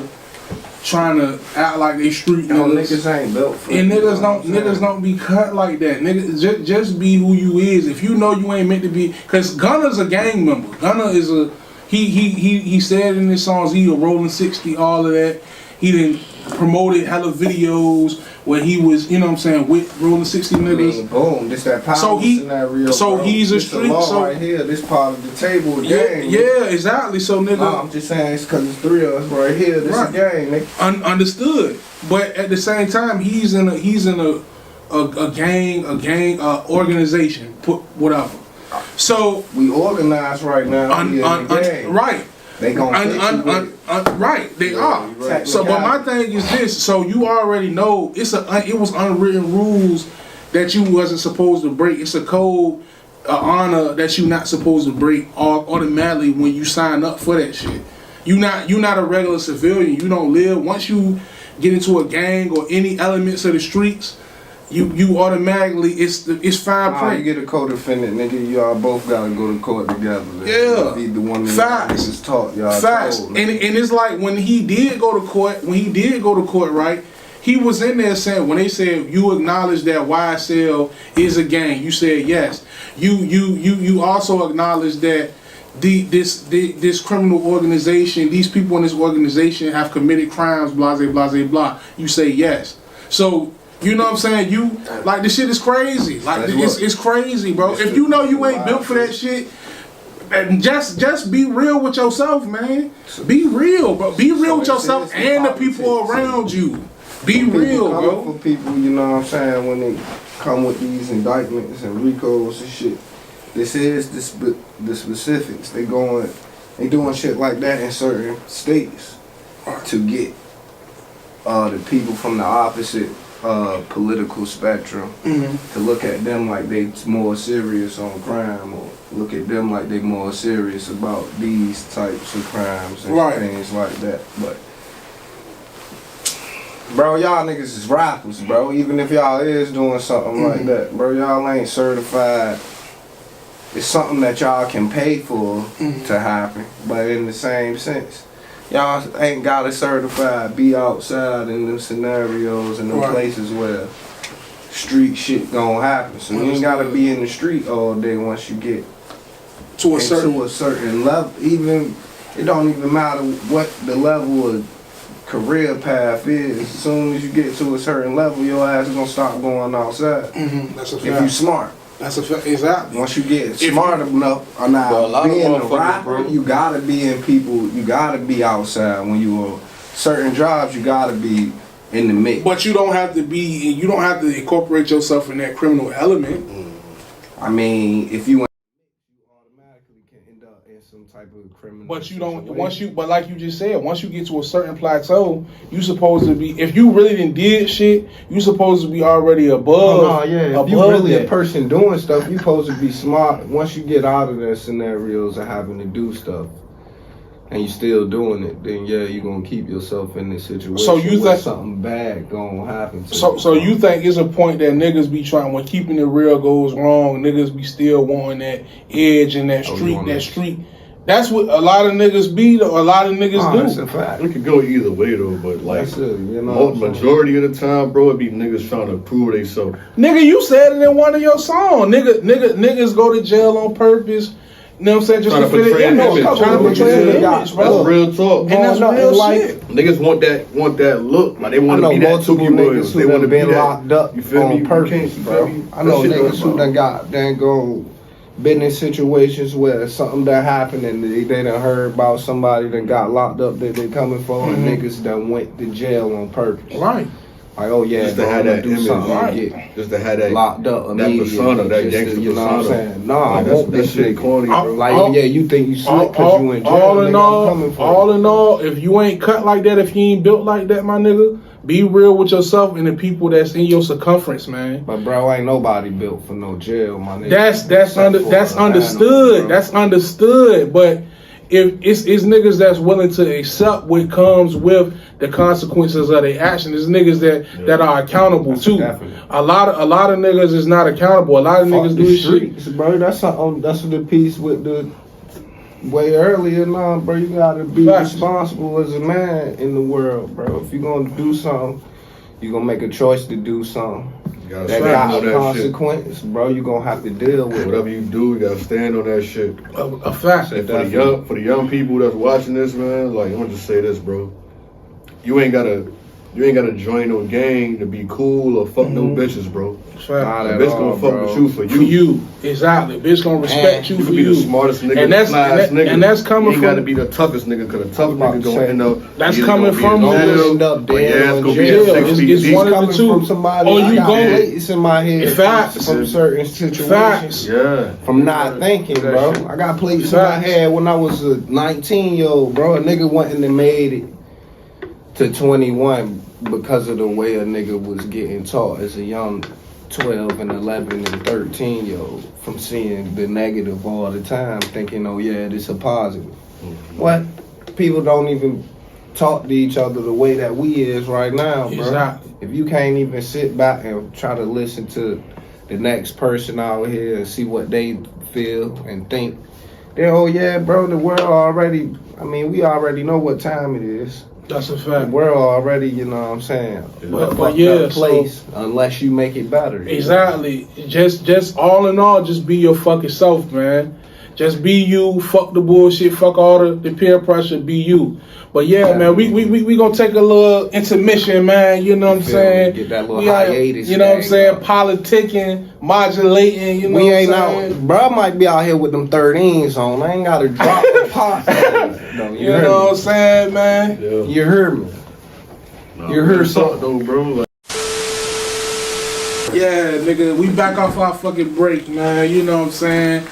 trying to act like they street You know, niggas. niggas ain't built for And it, you know niggas what I'm don't saying? be cut like that. Niggas just be who you is. If you know you ain't meant to be, cause Gunna's a gang member. Gunna is a he said in his songs he a rolling 60, all of that. He done promoted hella videos where he was, you know what I'm saying, with rolling 60 I niggas. mean, boom, this that power So he- scenario. so bro. he's a This street- law so- right here, this part of the table, Yeah, game. yeah, exactly. So nigga, No, I'm just saying it's because it's three of us right here. This Right. is game, nigga. understood. But at the same time, he's in a gang organization, put whatever. So We organized right now. We in the game. right. They gonna fix you with it. Right, they Yeah, are. you're right. So, but my thing is this. So you already know it was unwritten rules that you wasn't supposed to break. It's a code, honor that you're not supposed to break automatically when you sign up for that shit. You're not a regular civilian. You don't live once you get into a gang or any elements of the streets. You automatically it's fine Nah, print. you get a co-defendant, nigga. Y'all both gotta go to court together. Then. Yeah. Be the one that Facts. niggas taught y'all. Facts. told, And nigga. it's like when he did go to court, right? He was in there saying, when they said you acknowledge that YSL is a gang, you said yes. You also acknowledge that this criminal organization, these people in this organization have committed crimes, blah blah blah blah. You say yes. So you know what I'm saying? You like this shit is crazy. Like That's it's crazy, bro. It's If you know you ain't built for that shit, and just be real with yourself, man. Be real, bro. Be real with So yourself it's and the people politics. around you. Be People real, coming bro. For people, you know what I'm saying, when they come with these indictments and RICOs and shit, this is the specifics. They doing shit like that in certain states to get the people from the opposite political spectrum to look at them like they more serious on crime, or look at them like they more serious about these types of crimes and Right. things like that. But bro, y'all niggas is rappers, bro. Even if y'all is doing something like that, bro, y'all ain't certified. It's something that y'all can pay for to happen, but in the same sense, y'all ain't gotta certify be outside in them scenarios and them Right. places where street shit gonna happen. So you ain't gotta be in the street all day once you get To a certain into a certain level. Even it don't even matter what the level of career path is. As soon as you get to a certain level, your ass is gonna start going outside. that's a If you fact. smart. That's a fact. Exactly. Once you get smart enough, or now Bro, a lot of being a motherfuckers, rapper, bro. you gotta be in people. You gotta be outside when you are certain jobs. You gotta be in the mix. But you don't have to incorporate yourself in that criminal element. I mean, if you automatically can end up in some type of criminal. But you don't situation. but like you just said, once you get to a certain plateau, you supposed to be, if you really done did shit, you supposed to be already above. Oh, no, yeah. If you above really that. a person doing stuff, you supposed to be smart. Once you get out of their scenarios of having to do stuff, and you still doing it, then yeah, you gonna keep yourself in this situation. So you where think something bad gonna happen to So you think it's a point that niggas be trying, when keeping it real goes wrong, niggas be still wanting that edge and that street. That's what a lot of niggas be, though. A lot of niggas do. That's a fact. It could go either way though, but like That's it, you know. majority of the time, bro, it be niggas trying to prove themselves. Nigga, you said it in one of your songs. Niggas go to jail on purpose. You know what I'm saying? Just Trying to fit portray it an in. image. Trying to portray an image, bro. That's real talk. And that's Going up real in life. shit. Niggas want that look. Like they I want to know be that multiple Tookie Williams. niggas They who want to done be been that. locked up You feel me? on You purpose, can't- you bro. feel me? I know That shit niggas don't who done bother. been in situations where something that happened and they done heard about somebody that got locked up that they coming for, and niggas done went to jail on purpose. Right. Like, oh yeah, Just to bro, have I'm gonna that do image. something Right. and get Just to have that locked up that immediately. persona, that just to, gangster you know what I'm persona. saying? Nah, I Like, want that this shit nigga. corny, bro. Like, All- yeah, you think you slick because you in jail, all nigga, in I'm coming for all you. in all, if you ain't cut like that, if you ain't built like that, my nigga, be real with yourself and the people that's in your circumference, man. But bro, ain't nobody built for no jail, my nigga. That's Except for understood. animals, bro. That's understood. But if it's niggas that's willing to accept what comes with the consequences of their action, it's niggas that are accountable That's too. definite. A lot of niggas is not accountable. A lot of Fuck niggas the do this shit. streets, bro. That's the piece with the way earlier. Nah, bro, you gotta be Facts. responsible as a man in the world, bro. If you gonna do something, you gonna make a choice to do something. You gotta That stand got on a that shit. consequence, bro. You gonna have to deal with it. Whatever you do, you gotta stand on that shit. A fact. And for the young people that's watching this, man, like I'm gonna just say this, bro. You ain't gotta join no gang to be cool or fuck no bitches, bro. Fact. Not The at bitch all, gonna fuck bro. with you for For you, exactly. Bitch gonna respect And you You for can be you. the smartest nigga, And that's- the flyest nigga. and that's coming you ain't from- gotta be the toughest nigga, cause the toughest about nigga to gonna say, end up. that's either coming gonna be from in the- jail, end up or dead your ass on gonna be jail. at 6 It's- feet it's deep. one of the coming two. from somebody. Oh, I you got gon' plates in my head Facts. from certain situations. Facts. Yeah. From not thinking, bro. I got plates in my Facts. head when I was a 19-year-old, bro. A nigga went and made it to 21 because of the way a nigga was getting taught as a young 12 and 11 and 13-year-old from seeing the negative all the time, thinking, oh yeah, this a positive. What? People don't even talk to each other the way that we is right now, bro. Exactly. If you can't even sit back and try to listen to the next person out here and see what they feel and think, then oh yeah, bro, the world already, I mean, we already know what time it is. That's a The fact. world already, you know what I'm saying, But fucked yeah, up place unless you make it better. Exactly. Just all in all, just be your fucking self, man. Just be you. Fuck the bullshit. Fuck all the peer pressure. Be you. But yeah, man, we gonna take a little intermission, man. You know what I'm Feel me? saying? Get that little We out- hiatus You know what I'm thing, saying? bro. Politicking, modulating. You know We what ain't I'm out, saying? bro. I might be out here with them 13s on. I ain't gotta drop the pot. No, You know what I'm saying, man? Yeah. You heard me. Nah, You heard real talk something. though, bro. Like, Yeah, nigga, we back off our fucking break, man. You know what I'm saying?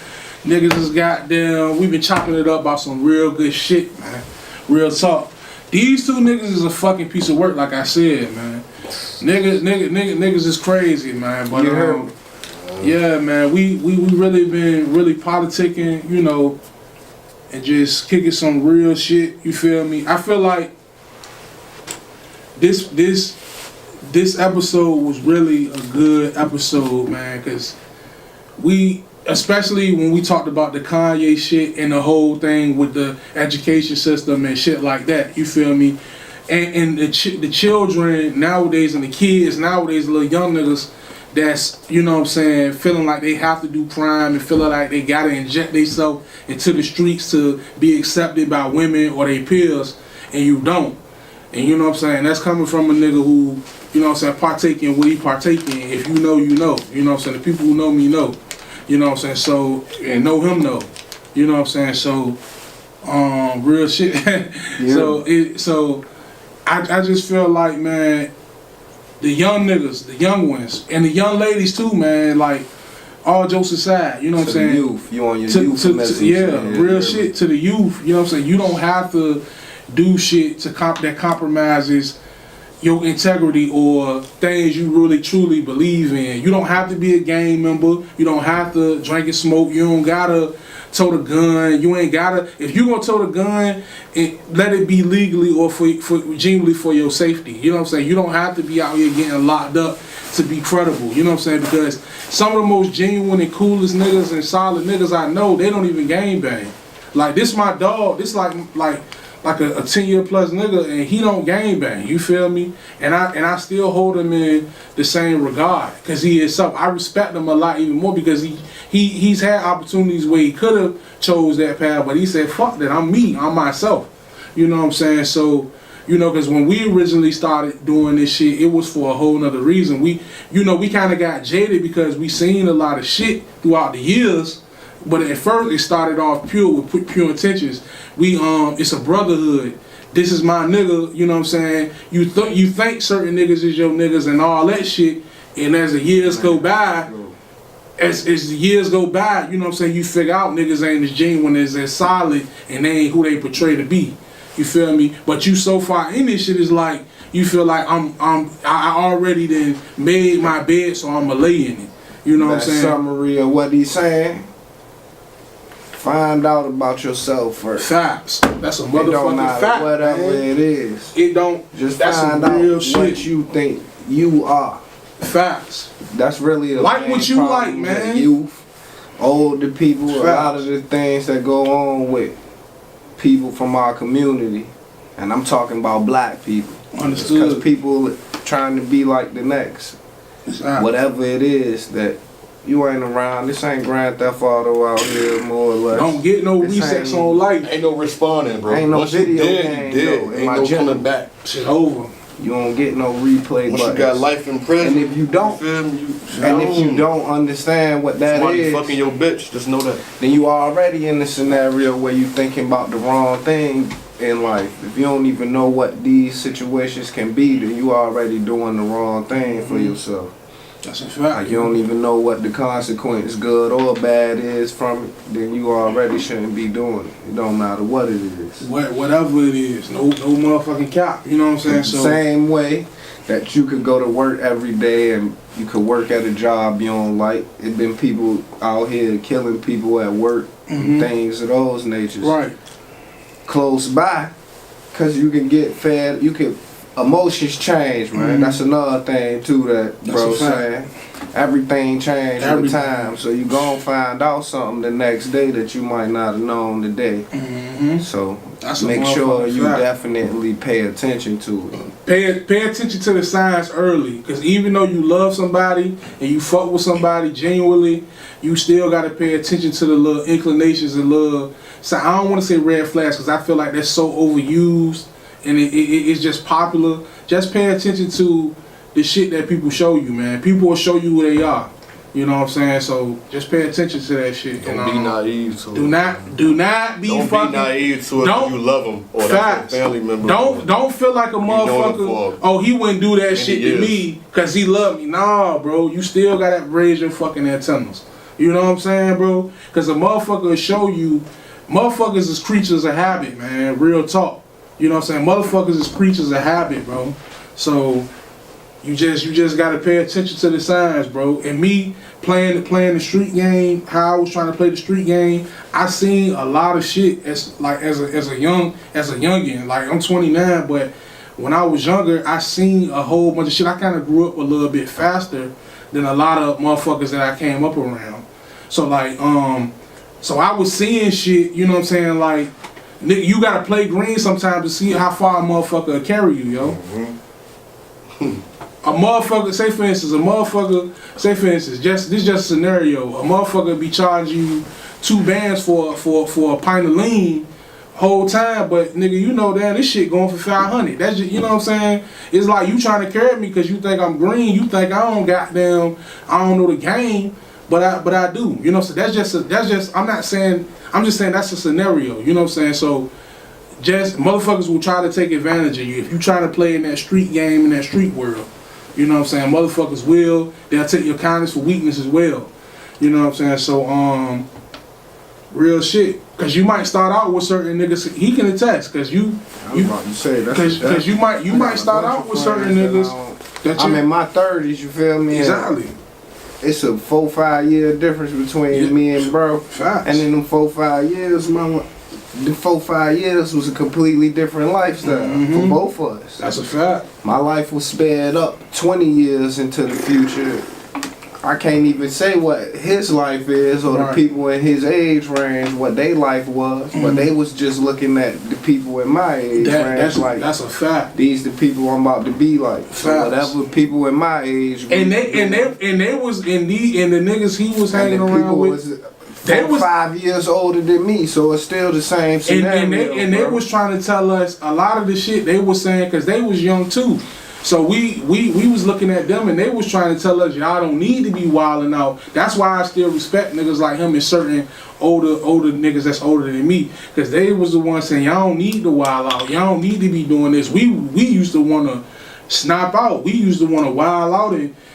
Niggas is goddamn, we been chopping it up about some real good shit, man. Real talk. These two niggas is a fucking piece of work, like I said, man. Niggas is crazy, man. But You heard me. yeah, man, we really been really politicking, you know, and just kicking some real shit. You feel me? I feel like this episode was really a good episode, man, because we, especially when we talked about the Kanye shit and the whole thing with the education system and shit like that, you feel me? And the children nowadays and the kids nowadays, little young niggas that's, you know what I'm saying, feeling like they have to do crime and feeling like they gotta inject themselves into the streets to be accepted by women or their peers, and you don't. And you know what I'm saying, that's coming from a nigga who, you know what I'm saying, partake in what he partake in. If you know, you know. You know what I'm saying? The people who know me know. You know what I'm saying? So, and know him know. You know what I'm saying? So, real shit. Yeah. So I just feel like, man, the young niggas, the young ones, and the young ladies too, man. Like, all jokes aside, you know what I'm saying? Youth, you on your youth message. Yeah, real shit to the youth. You know what I'm saying? You don't have to do shit that compromises your integrity or things you really truly believe in. You don't have to be a gang member. You don't have to drink and smoke. You don't gotta tote a gun. You ain't gotta. If you gonna tote a gun, let it be legally or for genuinely for your safety. You know what I'm saying? You don't have to be out here getting locked up to be credible. You know what I'm saying? Because some of the most genuine and coolest niggas and solid niggas I know, they don't even gang bang. Like, this my dog. This like a 10-year plus nigga, and he don't gang bang. You feel me? And I still hold him in the same regard because he is something. I respect him a lot even more because he's had opportunities where he could have chose that path, but he said, "Fuck that. I'm me. I'm myself." You know what I'm saying? So, you know, because when we originally started doing this shit, it was for a whole nother reason. We kind of got jaded because we seen a lot of shit throughout the years. But at first, it started off pure with pure intentions. It's a brotherhood. This is my nigga. You know what I'm saying? You think certain niggas is your niggas and all that shit. And as the years go by, as the years go by, you know what I'm saying? You figure out niggas ain't as genuine, as solid, and they ain't who they portray to be. You feel me? But you so far in this shit is like you feel like I already then made my bed, so I'ma lay in it. You know what I'm saying? Summary of what he's saying. Find out about yourself first. Facts. That's a motherfucking it don't matter fact. Whatever man. it is. It don't. Just that's find some real out shit. what you think you are. Facts. That's really the like main what you problem like, with man. Youth, older people, Facts. a lot of the things that go on with people from our community, and I'm talking about black people. Understood. Because people trying to be like the next. Facts. Whatever it is that you ain't around. This ain't Grand Theft Auto out here, more or less. Don't get no This resets ain't- on life. Ain't no responding, bro. Ain't no Once video you dead, game, you dead. though, in Ain't my no general. coming back. Shit over. You don't get no replay Once you buttons. got life in prison, And if you don't, feel me, and if you don't understand what that somebody is, fucking your bitch, just know that. then you already in the scenario where you thinking about the wrong thing in life. If you don't even know what these situations can be, then you already doing the wrong thing for yourself. That's a fact. Like you don't even know what the consequence, good or bad, is from it, then you already shouldn't be doing it. It don't matter what it is. Whatever it is, no motherfucking cap. You know what I'm saying? So Same way that you could go to work every day and you could work at a job you don't like. It been people out here killing people at work and things of those natures. right. Close by, cause you can get fed. You can emotions change, man. That's another thing too that That's bro a fact. saying. Everything change with Everything. time, so you gon' find out something the next day that you might not have known today. So That's a make sure motherfucking you fact. definitely pay attention to it. Pay attention to the signs early, because even though you love somebody and you fuck with somebody genuinely, you still got to pay attention to the little inclinations and little. So I don't want to say red flags because I feel like that's so overused and it's just popular. Just pay attention to the shit that people show you, man. People will show you who they are. You know what I'm saying? So just pay attention to that shit. Don't and, be naive to Do it. not be Don't fucking. be naive to it don't- if you love them or that's Facts. your family member. Don't feel like a known him motherfucker. for Oh, he wouldn't do that many shit years. to me because he loved me. Nah, bro, you still gotta raise your fucking antennas. You know what I'm saying, bro? Because a motherfucker will show you. Motherfuckers is creatures of habit, man. Real talk. You know what I'm saying? Motherfuckers is creatures of habit, bro. So you just gotta pay attention to the signs, bro. And me playing the street game, how I was trying to play the street game, I seen a lot of shit as a youngin. Like I'm 29, but when I was younger, I seen a whole bunch of shit. I kind of grew up a little bit faster than a lot of motherfuckers that I came up around. So like, so I was seeing shit. You know what I'm saying? Like, nigga, you gotta play green sometimes to see how far a motherfucker will carry you, yo. A motherfucker, say for instance, this just a scenario. A motherfucker be charging you 2 bands for a pint of lean whole time, but nigga, you know that this shit going for 500. That's just, you know what I'm saying? It's like you trying to carry me because you think I'm green. You think I don't know the game, but I do. You know, so that's just I'm just saying that's a scenario. You know what I'm saying? So just motherfuckers will try to take advantage of you if you trying to play in that street game, in that street world. You know what I'm saying? Motherfuckers will. They'll take your kindness for weakness as well. You know what I'm saying? So, real shit. Cause you might start out with certain niggas. He can attest. Cause you about to say that's cause you might start out with certain niggas that I'm in my 30s, you feel me? exactly. It's a 4-5 year difference between me and bro. Facts. And in them 4-5 years, the 4-5 years was a completely different lifestyle for both of us. That's a fact. My life was sped up 20 years into the future. I can't even say what his life is or Right. the people in his age range, what their life was. But they was just looking at the people in my age range like, That's a fact. these the people I'm about to be like. So Facts. whatever people in my age. And they was in the niggas he was hanging and the around people with. was They 4 was- 5 years older than me, so it's still the same scenario. And they was trying to tell us a lot of the shit they was saying because they was young too. So we was looking at them and they was trying to tell us y'all don't need to be wilding out. That's why I still respect niggas like him and certain older niggas that's older than me, because they was the ones saying y'all don't need to wild out. Y'all don't need to be doing this. We used to want to snap out. We used to want to wild out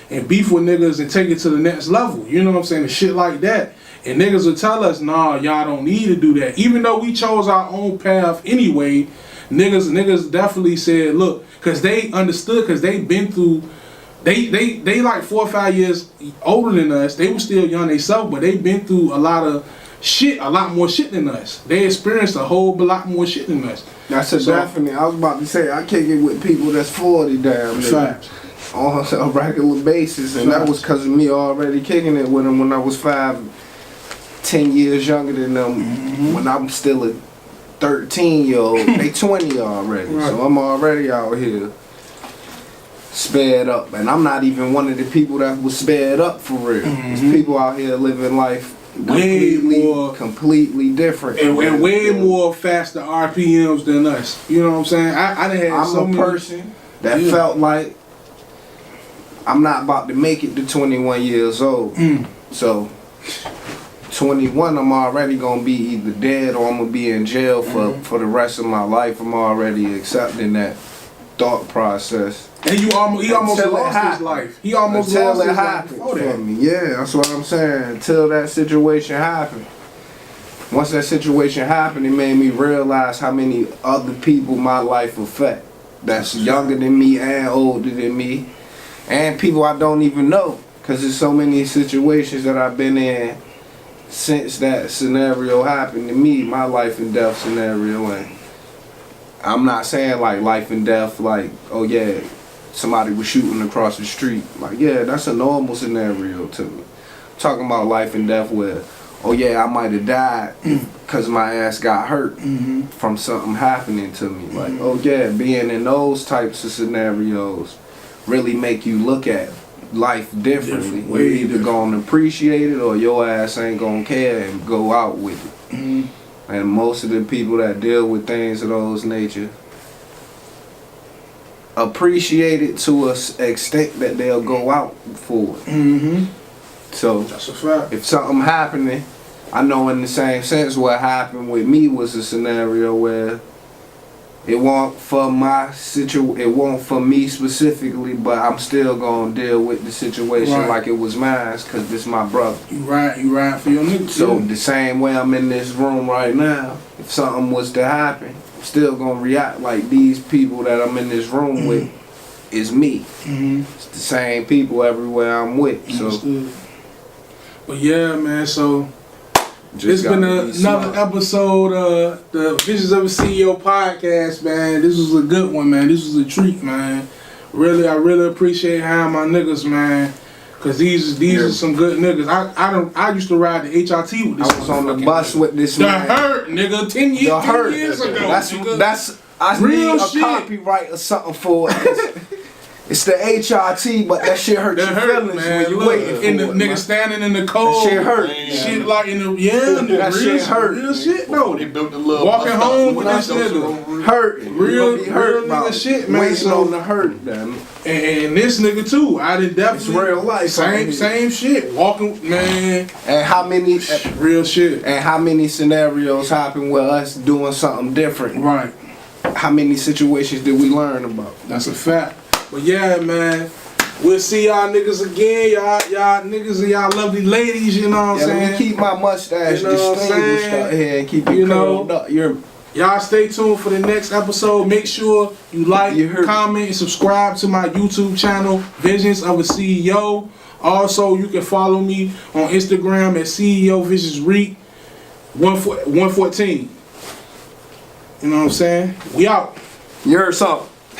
and beef with niggas and take it to the next level. You know what I'm saying? And shit like that. And niggas will tell us, nah, y'all don't need to do that. Even though we chose our own path anyway, niggas definitely said, look, because they understood, because they been through, they like 4 or 5 years older than us. They were still young themselves, but they been through a lot more shit than us. They experienced a whole lot more shit than us. That's a definite. I was about to say, I kick it with people that's 40 damn nigga, Facts. on a regular basis, and that was because of me already kicking it with them when I was 5-10 years younger than them. When I'm still a 13-year-old, they 20 already, Right. so I'm already out here sped up, and I'm not even one of the people that was sped up for real. There's people out here living life completely different And way more faster RPMs than us. You know what I'm saying? I done had I'm so a many person that Yeah. felt like I'm not about to make it to 21 years old. So 21, I'm already gonna be either dead or I'm gonna be in jail for the rest of my life. I'm already accepting that thought process. And he almost Until it lost his happened. life. He almost Until lost it his life happened before for that. me. Yeah, that's what I'm saying. Until that situation happened. Once that situation happened, it made me realize how many other people my life affect. That's younger than me and older than me. And people I don't even know. Because there's so many situations that I've been in since that scenario happened to me, my life and death scenario. And I'm not saying like life and death, like, oh yeah, somebody was shooting across the street. Like, yeah, that's a normal scenario to me. Talking about life and death where, oh yeah, I might have died because my ass got hurt from something happening to me. Like, oh yeah, being in those types of scenarios really make you look at life differently. Way You're either different. gonna appreciate it or your ass ain't gonna care and go out with it. And most of the people that deal with things of those nature appreciate it to a extent that they'll go out for it. So That's a fact. if something happening, I know in the same sense what happened with me was a scenario where it won't for it won't for me specifically, but I'm still gonna deal with the situation Right. like it was mine, cause this my brother. You ride for your niggas. So yeah. the same way I'm in this room right now, if something was to happen, I'm still gonna react like these people that I'm in this room with is me. It's the same people everywhere I'm with. So Understood. But yeah, man, so just it's been gotta be another smart. episode of the Visions of a CEO podcast, man. This was a good one, man. This was a treat, man. Really, I really appreciate having my niggas, man. Cause these are some good niggas. I used to ride the HRT with this. I was on the motherfucking bus nigga. with this The man. Hurt, nigga. 10 The Hurt. years ago. nigga. That's I Real need a shit. copyright or something for it. It's the HRT, but that shit hurt That your hurt, feelings man. when you Look, waiting for in the it, nigga man. standing in the cold. That shit hurt. Shit like in the That real shit hurt. Real shit, Before no. they built the little Walking bus home stops with when this I go nigga. to- Hurt. Real- You gonna be hurt real about nigga shit, man. waiting So- on the hurt, man. And this nigga too. I did definitely. It's real life out here. Same shit. Walking, man. And how many Real shit. scenarios happen with us doing something different? Right. How many situations did we learn about? That's a fact. But yeah, man. We'll see y'all niggas again. Y'all niggas and y'all lovely ladies, you know what I'm Yeah, let me saying? keep my mustache You know what I'm distinguished saying? out here and keep it You know. curled up. You're Y'all stay tuned for the next episode. Make sure you like, You heard me. comment, and subscribe to my YouTube channel, Visions of a CEO. Also, you can follow me on Instagram at CEO Visions REIT 114. You know what I'm saying? We out. you heard something.